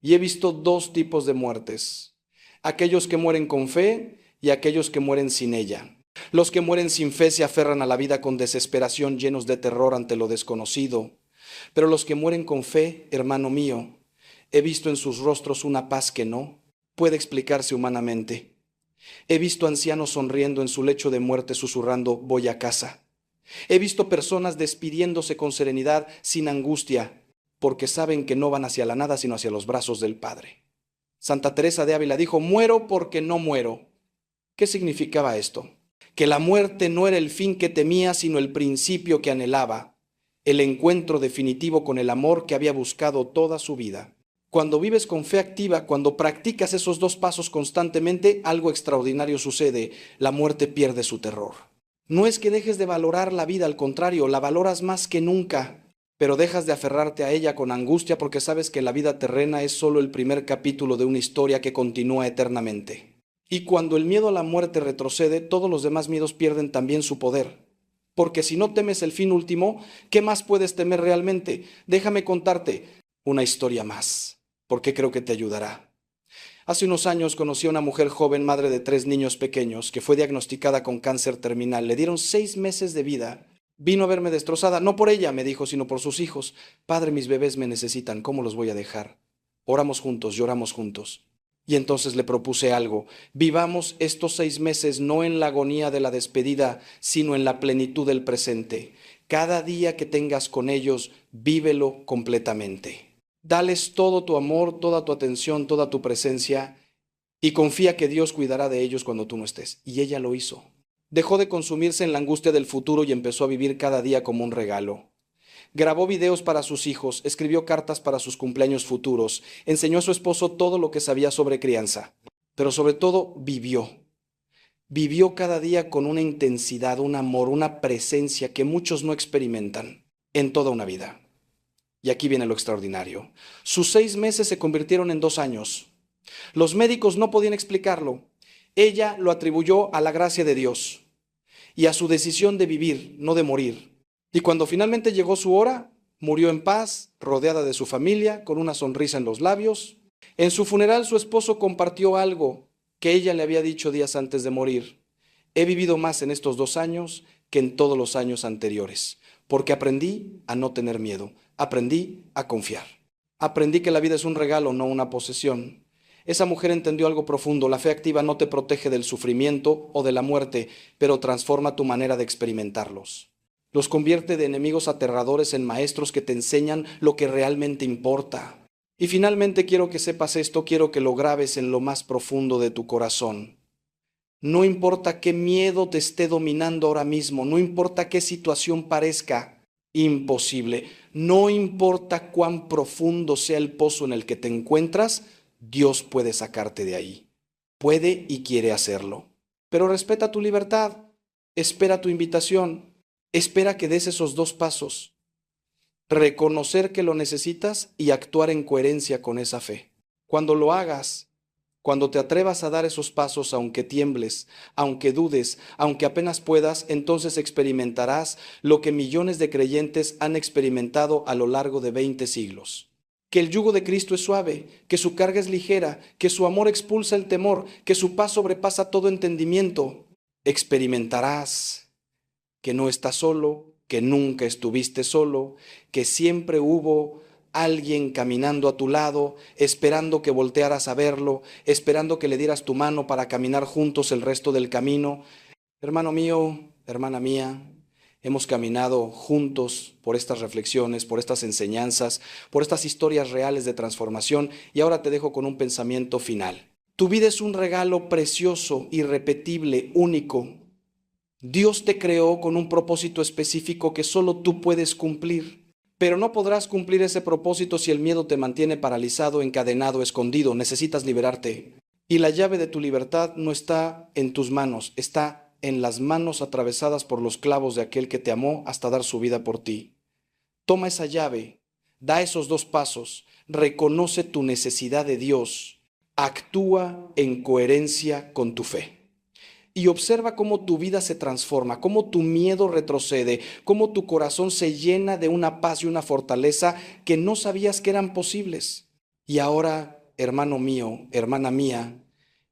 y he visto dos tipos de muertes: aquellos que mueren con fe y aquellos que mueren sin ella. Los que mueren sin fe se aferran a la vida con desesperación, llenos de terror ante lo desconocido. Pero los que mueren con fe, hermano mío, he visto en sus rostros una paz que no puede explicarse humanamente. He visto ancianos sonriendo en su lecho de muerte, susurrando, voy a casa. He visto personas despidiéndose con serenidad, sin angustia, porque saben que no van hacia la nada, sino hacia los brazos del Padre. Santa Teresa de Ávila dijo, muero porque no muero. ¿Qué significaba esto? Que la muerte no era el fin que temía, sino el principio que anhelaba, el encuentro definitivo con el amor que había buscado toda su vida. Cuando vives con fe activa, cuando practicas esos dos pasos constantemente, algo extraordinario sucede. La muerte pierde su terror. No es que dejes de valorar la vida, al contrario, la valoras más que nunca, pero dejas de aferrarte a ella con angustia porque sabes que la vida terrena es solo el primer capítulo de una historia que continúa eternamente. Y cuando el miedo a la muerte retrocede, todos los demás miedos pierden también su poder. Porque si no temes el fin último, ¿qué más puedes temer realmente? Déjame contarte una historia más, porque creo que te ayudará. Hace unos años conocí a una mujer joven, madre de 3 niños pequeños, que fue diagnosticada con cáncer terminal. Le dieron 6 meses de vida. Vino a verme destrozada, no por ella, me dijo, sino por sus hijos. Padre, mis bebés me necesitan, ¿cómo los voy a dejar? Oramos juntos, lloramos juntos. Y entonces le propuse algo. Vivamos estos 6 meses no en la agonía de la despedida, sino en la plenitud del presente. Cada día que tengas con ellos, vívelo completamente. Dales todo tu amor, toda tu atención, toda tu presencia y confía que Dios cuidará de ellos cuando tú no estés. Y ella lo hizo. Dejó de consumirse en la angustia del futuro y empezó a vivir cada día como un regalo. Grabó videos para sus hijos, escribió cartas para sus cumpleaños futuros, enseñó a su esposo todo lo que sabía sobre crianza, pero sobre todo vivió. Vivió cada día con una intensidad, un amor, una presencia que muchos no experimentan en toda una vida. Y aquí viene lo extraordinario. Sus 6 meses se convirtieron en 2 años. Los médicos no podían explicarlo. Ella lo atribuyó a la gracia de Dios y a su decisión de vivir, no de morir. Y cuando finalmente llegó su hora, murió en paz, rodeada de su familia, con una sonrisa en los labios. En su funeral, su esposo compartió algo que ella le había dicho días antes de morir. He vivido más en estos 2 años que en todos los años anteriores, porque aprendí a no tener miedo, aprendí a confiar. Aprendí que la vida es un regalo, no una posesión. Esa mujer entendió algo profundo. La fe activa no te protege del sufrimiento o de la muerte, pero transforma tu manera de experimentarlos. Los convierte de enemigos aterradores en maestros que te enseñan lo que realmente importa. Y finalmente quiero que sepas esto, quiero que lo grabes en lo más profundo de tu corazón. No importa qué miedo te esté dominando ahora mismo, no importa qué situación parezca imposible, no importa cuán profundo sea el pozo en el que te encuentras, Dios puede sacarte de ahí. Puede y quiere hacerlo. Pero respeta tu libertad, espera tu invitación, espera que des esos 2 pasos. Reconocer que lo necesitas y actuar en coherencia con esa fe. Cuando lo hagas, cuando te atrevas a dar esos pasos, aunque tiembles, aunque dudes, aunque apenas puedas, entonces experimentarás lo que millones de creyentes han experimentado a lo largo de 20 siglos. Que el yugo de Cristo es suave, que su carga es ligera, que su amor expulsa el temor, que su paz sobrepasa todo entendimiento. Experimentarás que no estás solo, que nunca estuviste solo, que siempre hubo alguien caminando a tu lado, esperando que voltearas a verlo, esperando que le dieras tu mano para caminar juntos el resto del camino. Hermano mío, hermana mía, hemos caminado juntos por estas reflexiones, por estas enseñanzas, por estas historias reales de transformación, y ahora te dejo con un pensamiento final. Tu vida es un regalo precioso, irrepetible, único. Dios te creó con un propósito específico que solo tú puedes cumplir, pero no podrás cumplir ese propósito si el miedo te mantiene paralizado, encadenado, escondido. Necesitas liberarte. Y la llave de tu libertad no está en tus manos, está en las manos atravesadas por los clavos de aquel que te amó hasta dar su vida por ti. Toma esa llave, da esos 2 pasos, reconoce tu necesidad de Dios, actúa en coherencia con tu fe. Y observa cómo tu vida se transforma, cómo tu miedo retrocede, cómo tu corazón se llena de una paz y una fortaleza que no sabías que eran posibles. Y ahora, hermano mío, hermana mía,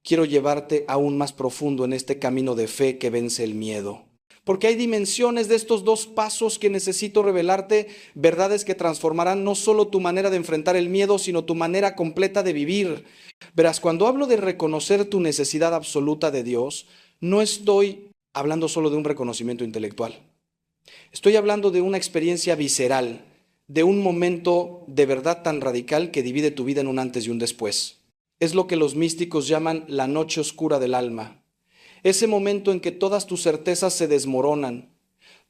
quiero llevarte aún más profundo en este camino de fe que vence el miedo. Porque hay dimensiones de estos 2 pasos que necesito revelarte, verdades que transformarán no solo tu manera de enfrentar el miedo, sino tu manera completa de vivir. Verás, cuando hablo de reconocer tu necesidad absoluta de Dios, no estoy hablando solo de un reconocimiento intelectual. Estoy hablando de una experiencia visceral, de un momento de verdad tan radical que divide tu vida en un antes y un después. Es lo que los místicos llaman la noche oscura del alma. Ese momento en que todas tus certezas se desmoronan,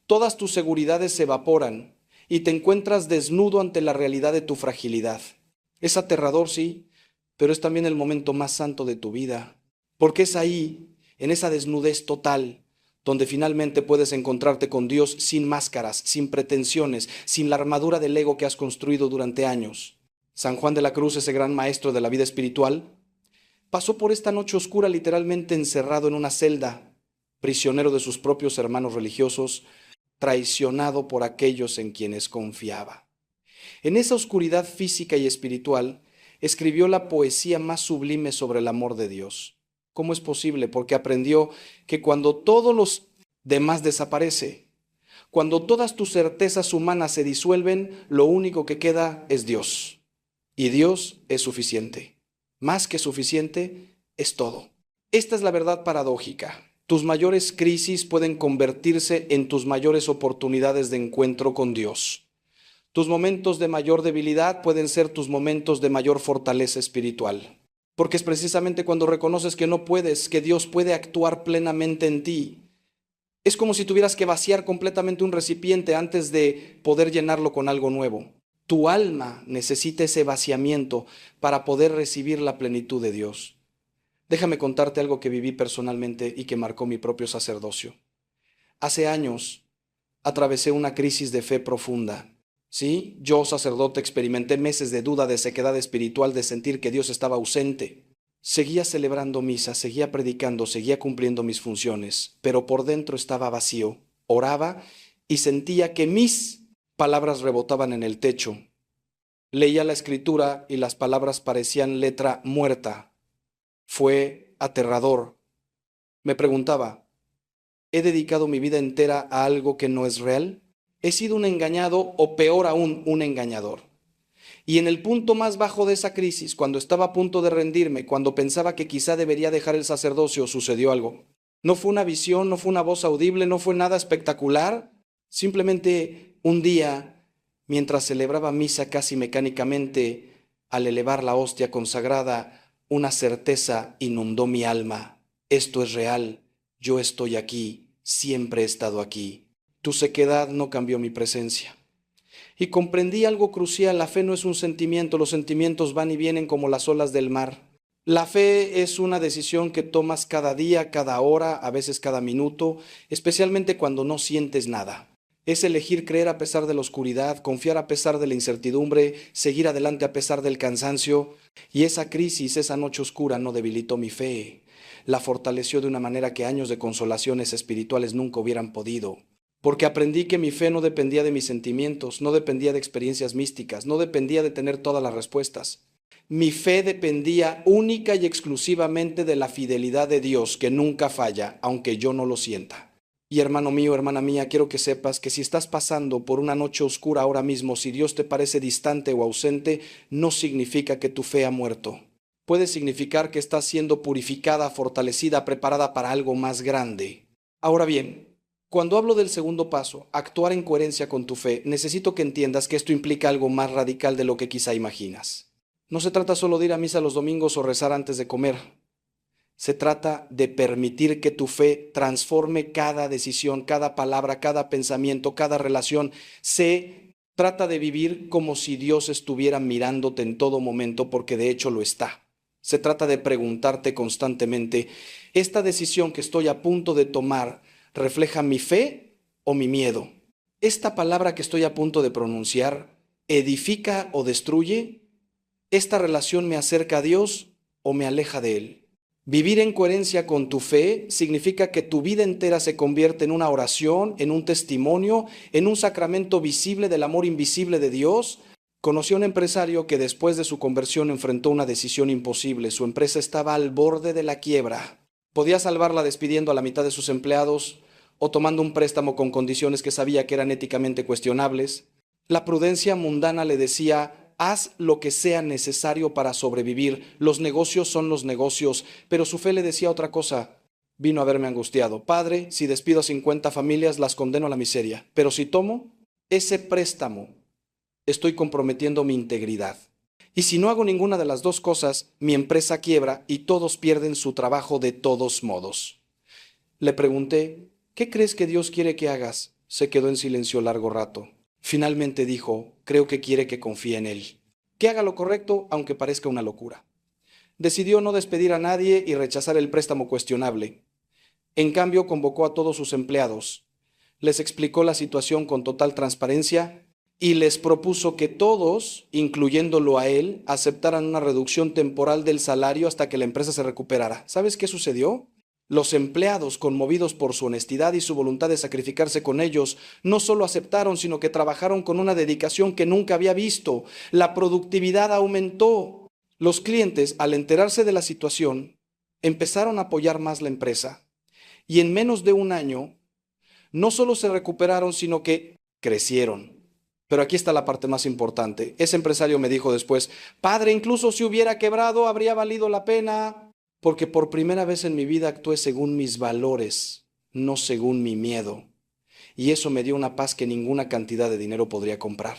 todas tus seguridades se evaporan y te encuentras desnudo ante la realidad de tu fragilidad. Es aterrador, sí, pero es también el momento más santo de tu vida, porque es ahí, en esa desnudez total, donde finalmente puedes encontrarte con Dios sin máscaras, sin pretensiones, sin la armadura del ego que has construido durante años. San Juan de la Cruz, ese gran maestro de la vida espiritual, pasó por esta noche oscura literalmente encerrado en una celda, prisionero de sus propios hermanos religiosos, traicionado por aquellos en quienes confiaba. En esa oscuridad física y espiritual, escribió la poesía más sublime sobre el amor de Dios. ¿Cómo es posible? Porque aprendió que cuando todos los demás desaparece, cuando todas tus certezas humanas se disuelven, lo único que queda es Dios. Y Dios es suficiente. Más que suficiente, es todo. Esta es la verdad paradójica. Tus mayores crisis pueden convertirse en tus mayores oportunidades de encuentro con Dios. Tus momentos de mayor debilidad pueden ser tus momentos de mayor fortaleza espiritual. Porque es precisamente cuando reconoces que no puedes, que Dios puede actuar plenamente en ti. Es como si tuvieras que vaciar completamente un recipiente antes de poder llenarlo con algo nuevo. Tu alma necesita ese vaciamiento para poder recibir la plenitud de Dios. Déjame contarte algo que viví personalmente y que marcó mi propio sacerdocio. Hace años atravesé una crisis de fe profunda. Sí, yo, sacerdote, experimenté meses de duda, de sequedad espiritual, de sentir que Dios estaba ausente. Seguía celebrando misa, seguía predicando, seguía cumpliendo mis funciones, pero por dentro estaba vacío. Oraba y sentía que mis palabras rebotaban en el techo. Leía la escritura y las palabras parecían letra muerta. Fue aterrador. Me preguntaba, ¿he dedicado mi vida entera a algo que no es real? ¿He sido un engañado o peor aún, un engañador? Y en el punto más bajo de esa crisis, cuando estaba a punto de rendirme, cuando pensaba que quizá debería dejar el sacerdocio, sucedió algo. No fue una visión, no fue una voz audible, no fue nada espectacular. Simplemente un día, mientras celebraba misa casi mecánicamente, al elevar la hostia consagrada, una certeza inundó mi alma. Esto es real, yo estoy aquí, siempre he estado aquí. Tu sequedad no cambió mi presencia. Y comprendí algo crucial: la fe no es un sentimiento, los sentimientos van y vienen como las olas del mar. La fe es una decisión que tomas cada día, cada hora, a veces cada minuto, especialmente cuando no sientes nada. Es elegir creer a pesar de la oscuridad, confiar a pesar de la incertidumbre, seguir adelante a pesar del cansancio. Y esa crisis, esa noche oscura no debilitó mi fe, la fortaleció de una manera que años de consolaciones espirituales nunca hubieran podido. Porque aprendí que mi fe no dependía de mis sentimientos, no dependía de experiencias místicas, no dependía de tener todas las respuestas. Mi fe dependía única y exclusivamente de la fidelidad de Dios, que nunca falla, aunque yo no lo sienta. Y hermano mío, hermana mía, quiero que sepas que si estás pasando por una noche oscura ahora mismo, si Dios te parece distante o ausente, no significa que tu fe ha muerto. Puede significar que estás siendo purificada, fortalecida, preparada para algo más grande. Ahora bien, cuando hablo del segundo paso, actuar en coherencia con tu fe, necesito que entiendas que esto implica algo más radical de lo que quizá imaginas. No se trata solo de ir a misa los domingos o rezar antes de comer. Se trata de permitir que tu fe transforme cada decisión, cada palabra, cada pensamiento, cada relación. Se trata de vivir como si Dios estuviera mirándote en todo momento, porque de hecho lo está. Se trata de preguntarte constantemente: ¿esta decisión que estoy a punto de tomar refleja mi fe o mi miedo? ¿Esta palabra que estoy a punto de pronunciar edifica o destruye? ¿Esta relación me acerca a Dios o me aleja de Él? Vivir en coherencia con tu fe significa que tu vida entera se convierte en una oración, en un testimonio, en un sacramento visible del amor invisible de Dios. Conocí a un empresario que después de su conversión enfrentó una decisión imposible. Su empresa estaba al borde de la quiebra. Podía salvarla despidiendo a la mitad de sus empleados o tomando un préstamo con condiciones que sabía que eran éticamente cuestionables. La prudencia mundana le decía: haz lo que sea necesario para sobrevivir, los negocios son los negocios. Pero su fe le decía otra cosa. Vino a verme angustiado: Padre, si despido a 50 familias, las condeno a la miseria. Pero si tomo ese préstamo, estoy comprometiendo mi integridad. Y si no hago ninguna de las dos cosas, mi empresa quiebra y todos pierden su trabajo de todos modos. Le pregunté: ¿qué crees que Dios quiere que hagas? Se quedó en silencio largo rato. Finalmente dijo: creo que quiere que confíe en Él, que haga lo correcto aunque parezca una locura. Decidió no despedir a nadie y rechazar el préstamo cuestionable. En cambio, convocó a todos sus empleados, les explicó la situación con total transparencia y les propuso que todos, incluyéndolo a él, aceptaran una reducción temporal del salario hasta que la empresa se recuperara. ¿Sabes qué sucedió? Los empleados, conmovidos por su honestidad y su voluntad de sacrificarse con ellos, no solo aceptaron, sino que trabajaron con una dedicación que nunca había visto. La productividad aumentó. Los clientes, al enterarse de la situación, empezaron a apoyar más la empresa. Y en menos de un año, no solo se recuperaron, sino que crecieron. Pero aquí está la parte más importante. Ese empresario me dijo después: Padre, incluso si hubiera quebrado, habría valido la pena, porque por primera vez en mi vida actué según mis valores, no según mi miedo. Y eso me dio una paz que ninguna cantidad de dinero podría comprar.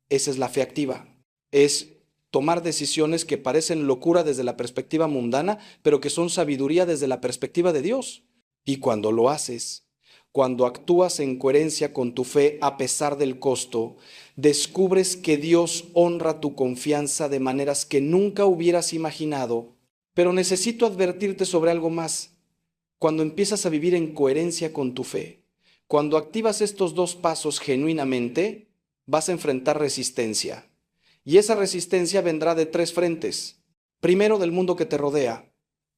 Esa es la fe activa. Es tomar decisiones que parecen locura desde la perspectiva mundana, pero que son sabiduría desde la perspectiva de Dios. Y cuando lo haces, cuando actúas en coherencia con tu fe a pesar del costo, descubres que Dios honra tu confianza de maneras que nunca hubieras imaginado. Pero necesito advertirte sobre algo más. Cuando empiezas a vivir en coherencia con tu fe, cuando activas estos dos pasos genuinamente, vas a enfrentar resistencia. Y esa resistencia vendrá de tres frentes. Primero, del mundo que te rodea.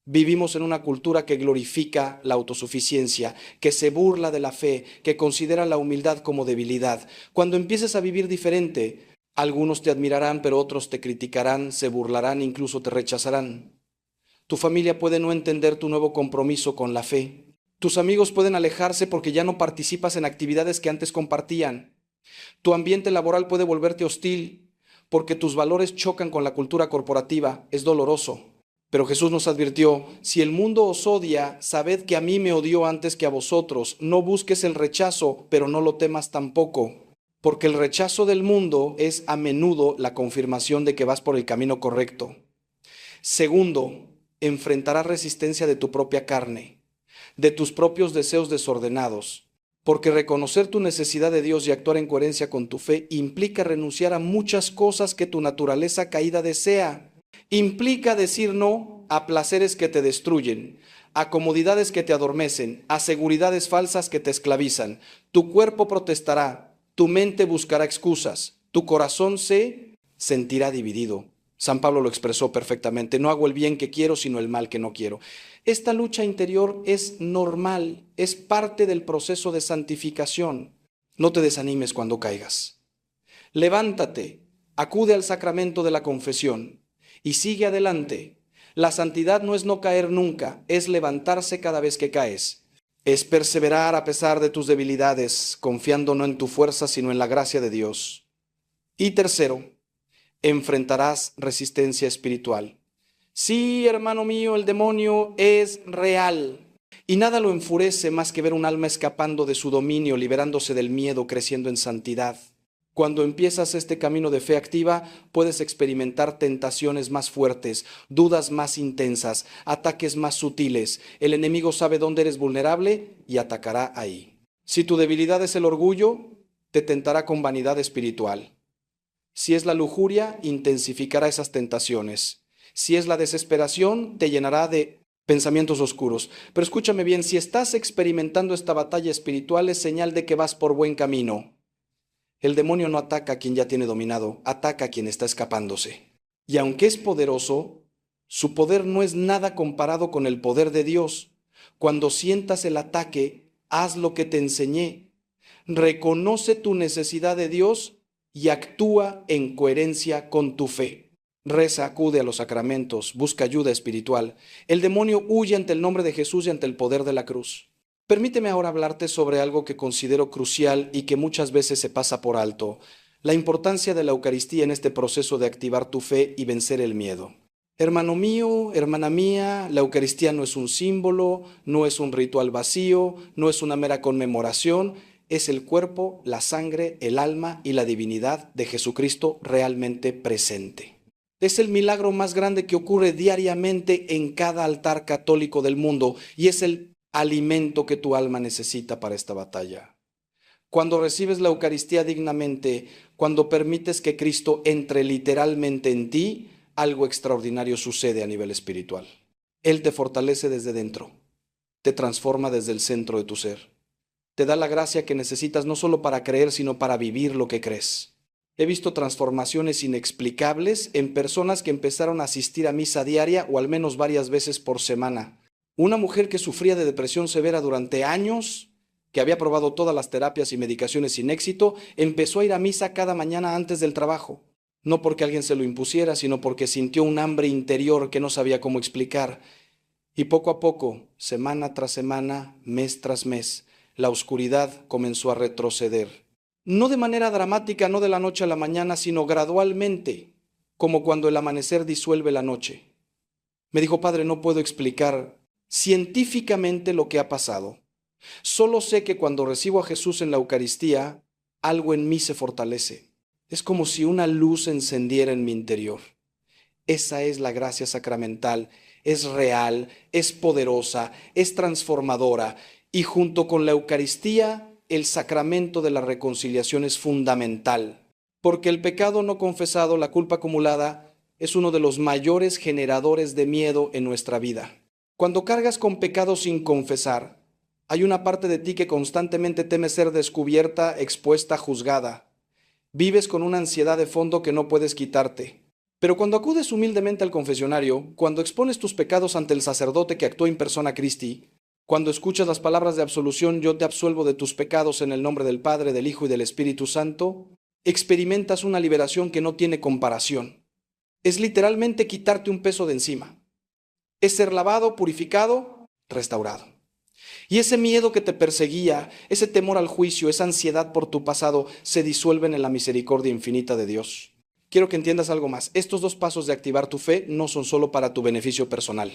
Vivimos en una cultura que glorifica la autosuficiencia, que se burla de la fe, que considera la humildad como debilidad. Cuando empieces a vivir diferente, algunos te admirarán, pero otros te criticarán, se burlarán, incluso te rechazarán. Tu familia puede no entender tu nuevo compromiso con la fe. Tus amigos pueden alejarse porque ya no participas en actividades que antes compartían. Tu ambiente laboral puede volverte hostil porque tus valores chocan con la cultura corporativa, es doloroso. Pero Jesús nos advirtió, si el mundo os odia, sabed que a mí me odió antes que a vosotros. No busques el rechazo, pero no lo temas tampoco, porque el rechazo del mundo es a menudo la confirmación de que vas por el camino correcto. Segundo, enfrentarás resistencia de tu propia carne, de tus propios deseos desordenados, porque reconocer tu necesidad de Dios y actuar en coherencia con tu fe implica renunciar a muchas cosas que tu naturaleza caída desea. Implica decir no a placeres que te destruyen, a comodidades que te adormecen, a seguridades falsas que te esclavizan. Tu cuerpo protestará, tu mente buscará excusas, tu corazón se sentirá dividido. San Pablo lo expresó perfectamente, no hago el bien que quiero, sino el mal que no quiero. Esta lucha interior es normal, es parte del proceso de santificación. No te desanimes cuando caigas. Levántate, acude al sacramento de la confesión y sigue adelante. La santidad no es no caer nunca, es levantarse cada vez que caes. Es perseverar a pesar de tus debilidades, confiando no en tu fuerza, sino en la gracia de Dios. Y tercero, enfrentarás resistencia espiritual. Sí, hermano mío, el demonio es real y nada lo enfurece más que ver un alma escapando de su dominio, liberándose del miedo, creciendo en santidad. Cuando empiezas este camino de fe activa, puedes experimentar tentaciones más fuertes, dudas más intensas, ataques más sutiles. El enemigo sabe dónde eres vulnerable y atacará ahí. Si tu debilidad es el orgullo, te tentará con vanidad espiritual. Si es la lujuria, intensificará esas tentaciones. Si es la desesperación, te llenará de pensamientos oscuros. Pero escúchame bien, si estás experimentando esta batalla espiritual, es señal de que vas por buen camino. El demonio no ataca a quien ya tiene dominado, ataca a quien está escapándose. Y aunque es poderoso, su poder no es nada comparado con el poder de Dios. Cuando sientas el ataque, haz lo que te enseñé. Reconoce tu necesidad de Dios y actúa en coherencia con tu fe. Reza, acude a los sacramentos, busca ayuda espiritual. El demonio huye ante el nombre de Jesús y ante el poder de la cruz. Permíteme ahora hablarte sobre algo que considero crucial y que muchas veces se pasa por alto: la importancia de la Eucaristía en este proceso de activar tu fe y vencer el miedo. Hermano mío, hermana mía, la Eucaristía no es un símbolo, no es un ritual vacío, no es una mera conmemoración, es el cuerpo, la sangre, el alma y la divinidad de Jesucristo realmente presente. Es el milagro más grande que ocurre diariamente en cada altar católico del mundo y es el alimento que tu alma necesita para esta batalla. Cuando recibes la Eucaristía dignamente, cuando permites que Cristo entre literalmente en ti, algo extraordinario sucede a nivel espiritual. Él te fortalece desde dentro, te transforma desde el centro de tu ser. Te da la gracia que necesitas no solo para creer, sino para vivir lo que crees. He visto transformaciones inexplicables en personas que empezaron a asistir a misa diaria o al menos varias veces por semana. Una mujer que sufría de depresión severa durante años, que había probado todas las terapias y medicaciones sin éxito, empezó a ir a misa cada mañana antes del trabajo. No porque alguien se lo impusiera, sino porque sintió un hambre interior que no sabía cómo explicar. Y poco a poco, semana tras semana, mes tras mes, la oscuridad comenzó a retroceder. No de manera dramática, no de la noche a la mañana, sino gradualmente, como cuando el amanecer disuelve la noche. Me dijo: padre, no puedo explicar científicamente lo que ha pasado. Solo sé que cuando recibo a Jesús en la Eucaristía, algo en mí se fortalece. Es como si una luz encendiera en mi interior. Esa es la gracia sacramental. Es real, es poderosa, es transformadora. Y junto con la Eucaristía, el sacramento de la reconciliación es fundamental. Porque el pecado no confesado, la culpa acumulada, es uno de los mayores generadores de miedo en nuestra vida. Cuando cargas con pecado sin confesar, hay una parte de ti que constantemente teme ser descubierta, expuesta, juzgada. Vives con una ansiedad de fondo que no puedes quitarte. Pero cuando acudes humildemente al confesionario, cuando expones tus pecados ante el sacerdote que actuó in persona Christi, cuando escuchas las palabras de absolución: yo te absuelvo de tus pecados en el nombre del Padre, del Hijo y del Espíritu Santo, experimentas una liberación que no tiene comparación. Es literalmente quitarte un peso de encima. Es ser lavado, purificado, restaurado. Y ese miedo que te perseguía, ese temor al juicio, esa ansiedad por tu pasado, se disuelven en la misericordia infinita de Dios. Quiero que entiendas algo más. Estos dos pasos de activar tu fe no son solo para tu beneficio personal.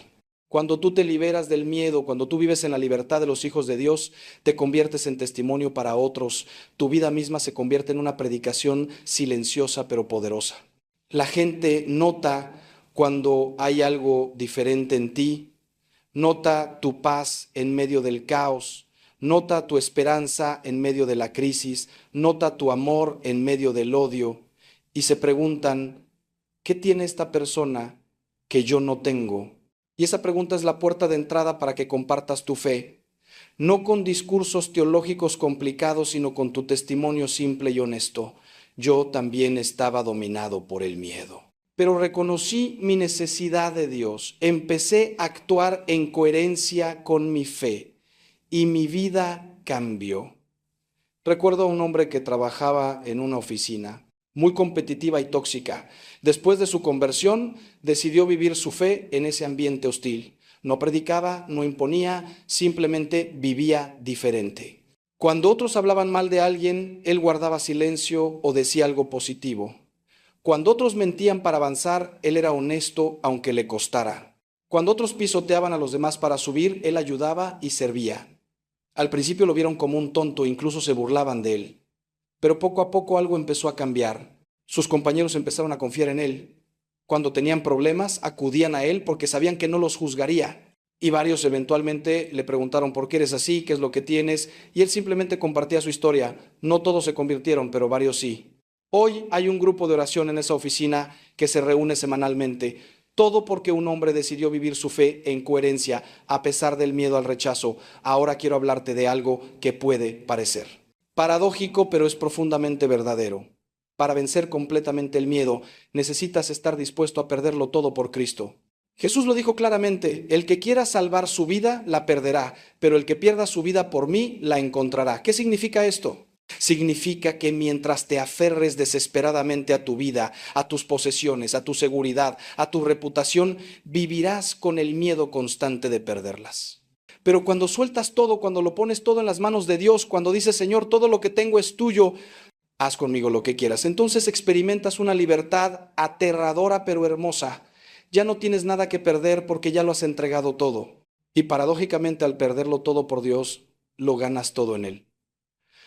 Cuando tú te liberas del miedo, cuando tú vives en la libertad de los hijos de Dios, te conviertes en testimonio para otros. Tu vida misma se convierte en una predicación silenciosa pero poderosa. La gente nota cuando hay algo diferente en ti, nota tu paz en medio del caos, nota tu esperanza en medio de la crisis, nota tu amor en medio del odio y se preguntan, ¿qué tiene esta persona que yo no tengo? Y esa pregunta es la puerta de entrada para que compartas tu fe, no con discursos teológicos complicados, sino con tu testimonio simple y honesto. Yo también estaba dominado por el miedo, pero reconocí mi necesidad de Dios. Empecé a actuar en coherencia con mi fe y mi vida cambió. Recuerdo a un hombre que trabajaba en una oficina, muy competitiva y tóxica. Después de su conversión, decidió vivir su fe en ese ambiente hostil. No predicaba, no imponía, simplemente vivía diferente. Cuando otros hablaban mal de alguien, él guardaba silencio o decía algo positivo. Cuando otros mentían para avanzar, él era honesto aunque le costara. Cuando otros pisoteaban a los demás para subir, él ayudaba y servía. Al principio lo vieron como un tonto, incluso se burlaban de él. Pero poco a poco algo empezó a cambiar. Sus compañeros empezaron a confiar en él. Cuando tenían problemas, acudían a él porque sabían que no los juzgaría. Y varios eventualmente le preguntaron por qué eres así, qué es lo que tienes, y él simplemente compartía su historia. No todos se convirtieron, pero varios sí. Hoy hay un grupo de oración en esa oficina que se reúne semanalmente. Todo porque un hombre decidió vivir su fe en coherencia, a pesar del miedo al rechazo. Ahora quiero hablarte de algo que puede parecer paradójico, pero es profundamente verdadero. Para vencer completamente el miedo, necesitas estar dispuesto a perderlo todo por Cristo. Jesús lo dijo claramente, el que quiera salvar su vida, la perderá, pero el que pierda su vida por mí, la encontrará. ¿Qué significa esto? Significa que mientras te aferres desesperadamente a tu vida, a tus posesiones, a tu seguridad, a tu reputación, vivirás con el miedo constante de perderlas. Pero cuando sueltas todo, cuando lo pones todo en las manos de Dios, cuando dices, Señor, todo lo que tengo es tuyo, haz conmigo lo que quieras. Entonces experimentas una libertad aterradora pero hermosa. Ya no tienes nada que perder porque ya lo has entregado todo. Y paradójicamente al perderlo todo por Dios, lo ganas todo en Él.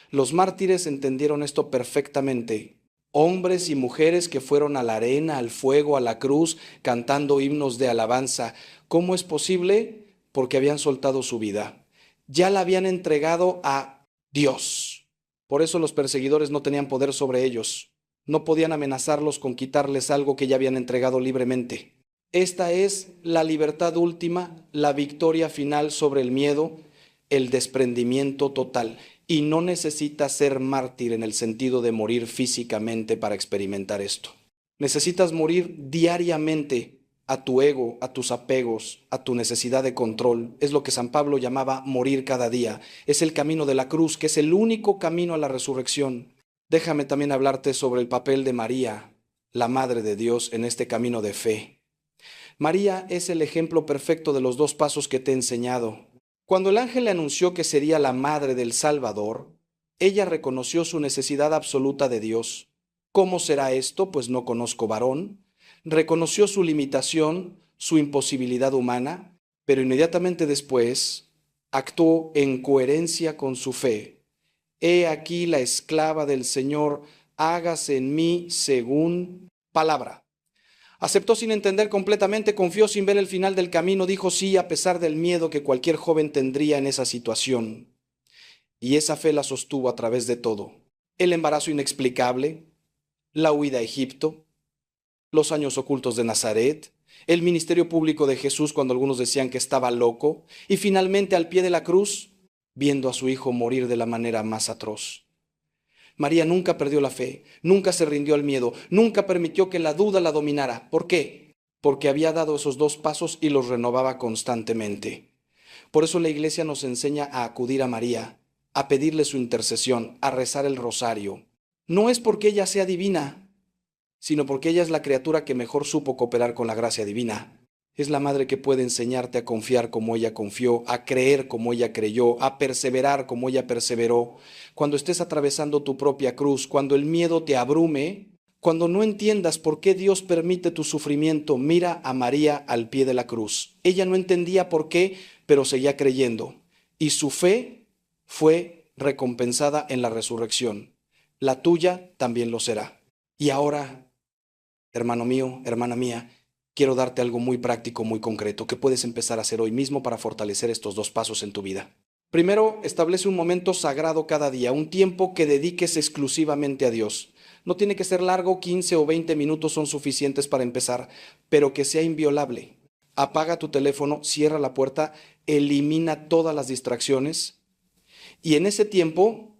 Los mártires entendieron esto perfectamente. Hombres y mujeres que fueron a la arena, al fuego, a la cruz, cantando himnos de alabanza. ¿Cómo es posible? Porque habían soltado su vida. Ya la habían entregado a Dios. Por eso los perseguidores no tenían poder sobre ellos. No podían amenazarlos con quitarles algo que ya habían entregado libremente. Esta es la libertad última, la victoria final sobre el miedo, el desprendimiento total. Y no necesitas ser mártir en el sentido de morir físicamente para experimentar esto. Necesitas morir diariamente a tu ego, a tus apegos, a tu necesidad de control. Es lo que San Pablo llamaba morir cada día. Es el camino de la cruz, que es el único camino a la resurrección. Déjame también hablarte sobre el papel de María, la Madre de Dios, en este camino de fe. María es el ejemplo perfecto de los dos pasos que te he enseñado. Cuando el ángel le anunció que sería la madre del Salvador, ella reconoció su necesidad absoluta de Dios. ¿Cómo será esto? Pues no conozco varón. Reconoció su limitación, su imposibilidad humana, pero inmediatamente después actuó en coherencia con su fe. He aquí la esclava del Señor, hágase en mí según palabra. Aceptó sin entender completamente, confió sin ver el final del camino, dijo sí a pesar del miedo que cualquier joven tendría en esa situación. Y esa fe la sostuvo a través de todo. El embarazo inexplicable, la huida a Egipto, los años ocultos de Nazaret, el ministerio público de Jesús cuando algunos decían que estaba loco, y finalmente al pie de la cruz, viendo a su hijo morir de la manera más atroz. María nunca perdió la fe, nunca se rindió al miedo, nunca permitió que la duda la dominara. ¿Por qué? Porque había dado esos dos pasos y los renovaba constantemente. Por eso la Iglesia nos enseña a acudir a María, a pedirle su intercesión, a rezar el rosario. No es porque ella sea divina, sino porque ella es la criatura que mejor supo cooperar con la gracia divina. Es la madre que puede enseñarte a confiar como ella confió, a creer como ella creyó, a perseverar como ella perseveró. Cuando estés atravesando tu propia cruz, cuando el miedo te abrume, Cuando no entiendas por qué Dios permite tu sufrimiento, mira a María al pie de la cruz. Ella no entendía por qué, pero seguía creyendo. Y su fe fue recompensada en la resurrección. La tuya también lo será. Y ahora, hermano mío, hermana mía, quiero darte algo muy práctico, muy concreto, que puedes empezar a hacer hoy mismo para fortalecer estos dos pasos en tu vida. Primero, establece un momento sagrado cada día, un tiempo que dediques exclusivamente a Dios. No tiene que ser largo, 15 o 20 minutos son suficientes para empezar, pero que sea inviolable. Apaga tu teléfono, cierra la puerta, elimina todas las distracciones y en ese tiempo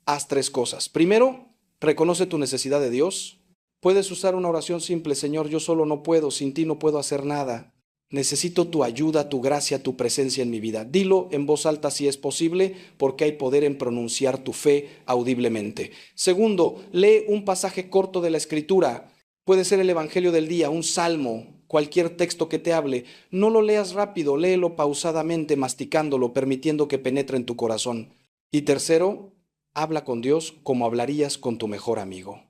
haz tres cosas. Primero, reconoce tu necesidad de Dios. Puedes usar una oración simple: Señor, yo solo no puedo, sin ti no puedo hacer nada. Necesito tu ayuda, tu gracia, tu presencia en mi vida. Dilo en voz alta si es posible, porque hay poder en pronunciar tu fe audiblemente. Segundo, lee un pasaje corto de la Escritura. Puede ser el Evangelio del día, un salmo, cualquier texto que te hable. No lo leas rápido, léelo pausadamente, masticándolo, permitiendo que penetre en tu corazón. Y tercero, habla con Dios como hablarías con tu mejor amigo.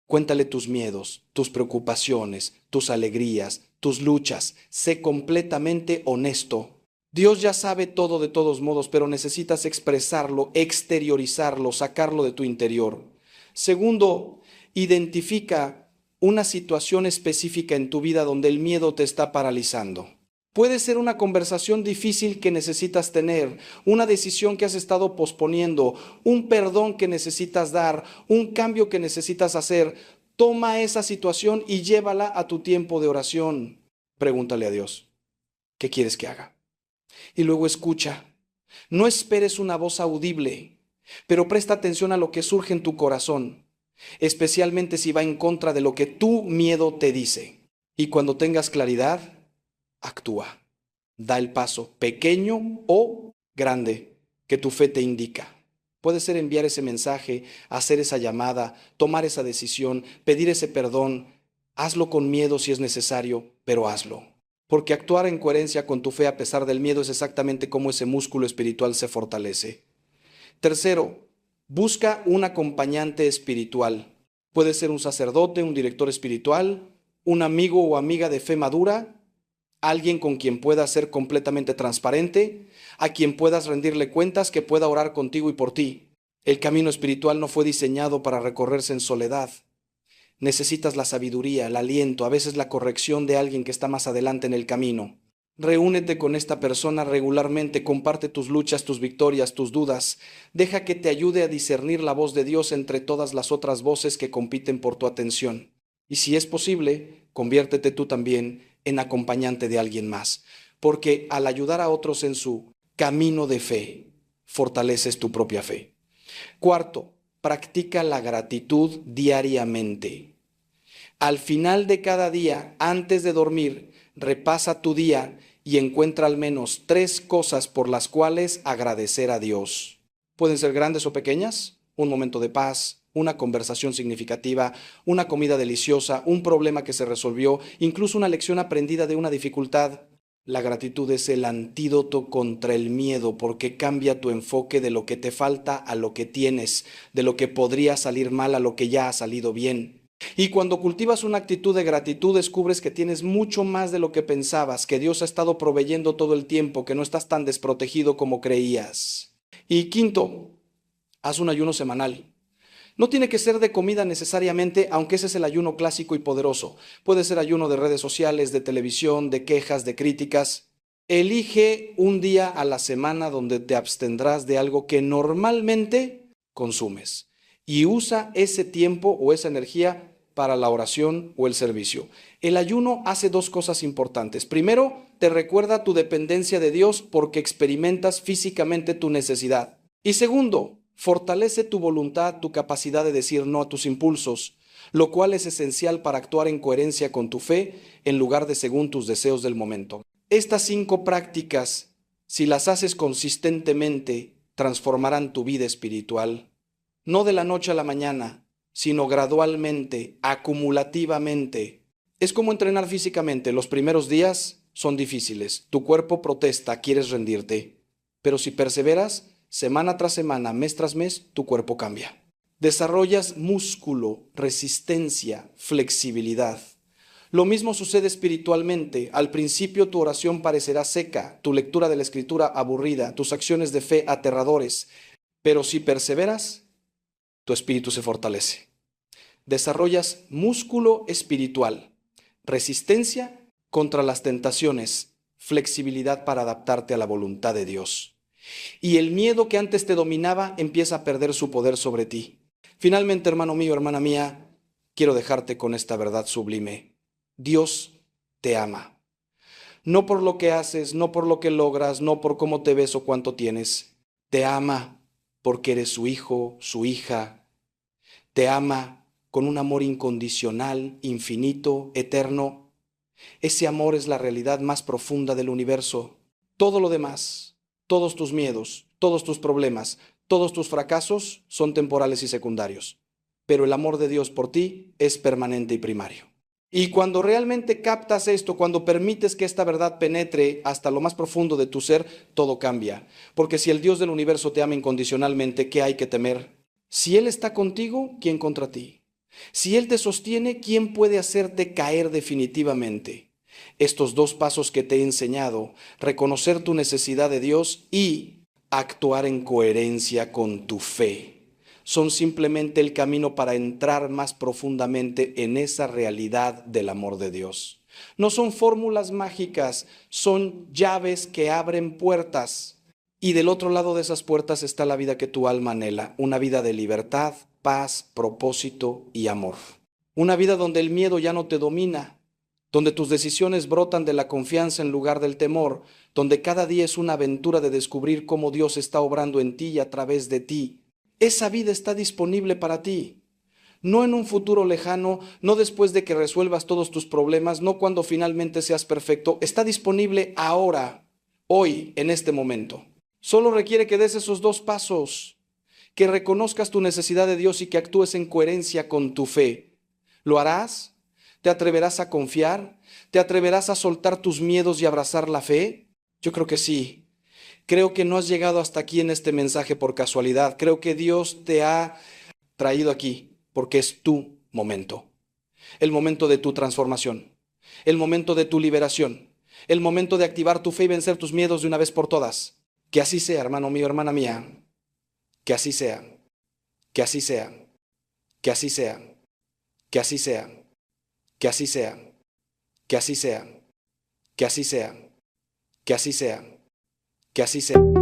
Cuéntale tus miedos, tus preocupaciones, tus alegrías, tus luchas. Sé completamente honesto. Dios ya sabe todo de todos modos, pero necesitas expresarlo, exteriorizarlo, sacarlo de tu interior. Segundo, identifica una situación específica en tu vida donde el miedo te está paralizando. Puede ser una conversación difícil que necesitas tener, una decisión que has estado posponiendo, un perdón que necesitas dar, un cambio que necesitas hacer. Toma esa situación y llévala a tu tiempo de oración. Pregúntale a Dios, ¿qué quieres que haga? Y luego escucha. No esperes una voz audible, pero presta atención a lo que surge en tu corazón, especialmente si va en contra de lo que tu miedo te dice. Y cuando tengas claridad, actúa. Da el paso, pequeño o grande, que tu fe te indica. Puede ser enviar ese mensaje, hacer esa llamada, tomar esa decisión, pedir ese perdón. Hazlo con miedo si es necesario, pero hazlo. Porque actuar en coherencia con tu fe a pesar del miedo es exactamente como ese músculo espiritual se fortalece. Tercero, busca un acompañante espiritual. Puede ser un sacerdote, un director espiritual, un amigo o amiga de fe madura, alguien con quien puedas ser completamente transparente, a quien puedas rendirle cuentas, que pueda orar contigo y por ti. El camino espiritual no fue diseñado para recorrerse en soledad. Necesitas la sabiduría, el aliento, a veces la corrección de alguien que está más adelante en el camino. Reúnete con esta persona regularmente, comparte tus luchas, tus victorias, tus dudas. Deja que te ayude a discernir la voz de Dios entre todas las otras voces que compiten por tu atención. Y si es posible, conviértete tú también en acompañante de alguien más, porque al ayudar a otros en su camino de fe, fortaleces tu propia fe. Cuarto, practica la gratitud diariamente. Al final de cada día, antes de dormir, repasa tu día y encuentra al menos 3 cosas por las cuales agradecer a Dios. Pueden ser grandes o pequeñas: un momento de paz, una conversación significativa, una comida deliciosa, un problema que se resolvió, incluso una lección aprendida de una dificultad. La gratitud es el antídoto contra el miedo, porque cambia tu enfoque de lo que te falta a lo que tienes, de lo que podría salir mal a lo que ya ha salido bien. Y cuando cultivas una actitud de gratitud, descubres que tienes mucho más de lo que pensabas, que Dios ha estado proveyendo todo el tiempo, que no estás tan desprotegido como creías. Y quinto, haz un ayuno semanal. No tiene que ser de comida necesariamente, aunque ese es el ayuno clásico y poderoso. Puede ser ayuno de redes sociales, de televisión, de quejas, de críticas. Elige un día a la semana donde te abstendrás de algo que normalmente consumes y usa ese tiempo o esa energía para la oración o el servicio. El ayuno hace 2 cosas importantes. Primero, te recuerda tu dependencia de Dios porque experimentas físicamente tu necesidad. Y segundo, fortalece tu voluntad, tu capacidad de decir no a tus impulsos, lo cual es esencial para actuar en coherencia con tu fe en lugar de según tus deseos del momento. Estas 5 prácticas, si las haces consistentemente, transformarán tu vida espiritual. No de la noche a la mañana, sino gradualmente, acumulativamente. Es como entrenar físicamente. Los primeros días son difíciles. Tu cuerpo protesta, quieres rendirte. Pero si perseveras, semana tras semana, mes tras mes, tu cuerpo cambia. Desarrollas músculo, resistencia, flexibilidad. Lo mismo sucede espiritualmente. Al principio tu oración parecerá seca, tu lectura de la Escritura aburrida, tus acciones de fe aterradores, pero si perseveras, tu espíritu se fortalece. Desarrollas músculo espiritual, resistencia contra las tentaciones, flexibilidad para adaptarte a la voluntad de Dios. Y el miedo que antes te dominaba empieza a perder su poder sobre ti. Finalmente, hermano mío, hermana mía, quiero dejarte con esta verdad sublime. Dios te ama. No por lo que haces, no por lo que logras, no por cómo te ves o cuánto tienes. Te ama porque eres su hijo, su hija. Te ama con un amor incondicional, infinito, eterno. Ese amor es la realidad más profunda del universo. Todo lo demás, todos tus miedos, todos tus problemas, todos tus fracasos son temporales y secundarios. Pero el amor de Dios por ti es permanente y primario. Y cuando realmente captas esto, cuando permites que esta verdad penetre hasta lo más profundo de tu ser, todo cambia. Porque si el Dios del universo te ama incondicionalmente, ¿qué hay que temer? Si Él está contigo, ¿quién contra ti? Si Él te sostiene, ¿quién puede hacerte caer definitivamente? Estos dos pasos que te he enseñado, reconocer tu necesidad de Dios y actuar en coherencia con tu fe, son simplemente el camino para entrar más profundamente en esa realidad del amor de Dios. No son fórmulas mágicas, son llaves que abren puertas. Y del otro lado de esas puertas está la vida que tu alma anhela, una vida de libertad, paz, propósito y amor. Una vida donde el miedo ya no te domina, donde tus decisiones brotan de la confianza en lugar del temor, donde cada día es una aventura de descubrir cómo Dios está obrando en ti y a través de ti. Esa vida está disponible para ti. No en un futuro lejano, no después de que resuelvas todos tus problemas, no cuando finalmente seas perfecto. Está disponible ahora, hoy, en este momento. Solo requiere que des esos dos pasos, que reconozcas tu necesidad de Dios y que actúes en coherencia con tu fe. ¿Lo harás? ¿Te atreverás a confiar? ¿Te atreverás a soltar tus miedos y abrazar la fe? Yo creo que sí. Creo que no has llegado hasta aquí en este mensaje por casualidad. Creo que Dios te ha traído aquí porque es tu momento. El momento de tu transformación. El momento de tu liberación. El momento de activar tu fe y vencer tus miedos de una vez por todas. Que así sea, hermano mío, hermana mía. Que así sea. Que así sea. Que así sea. Que así sea. Que así sea. Que así sea. Que así sea. Que así sea. Que así sea.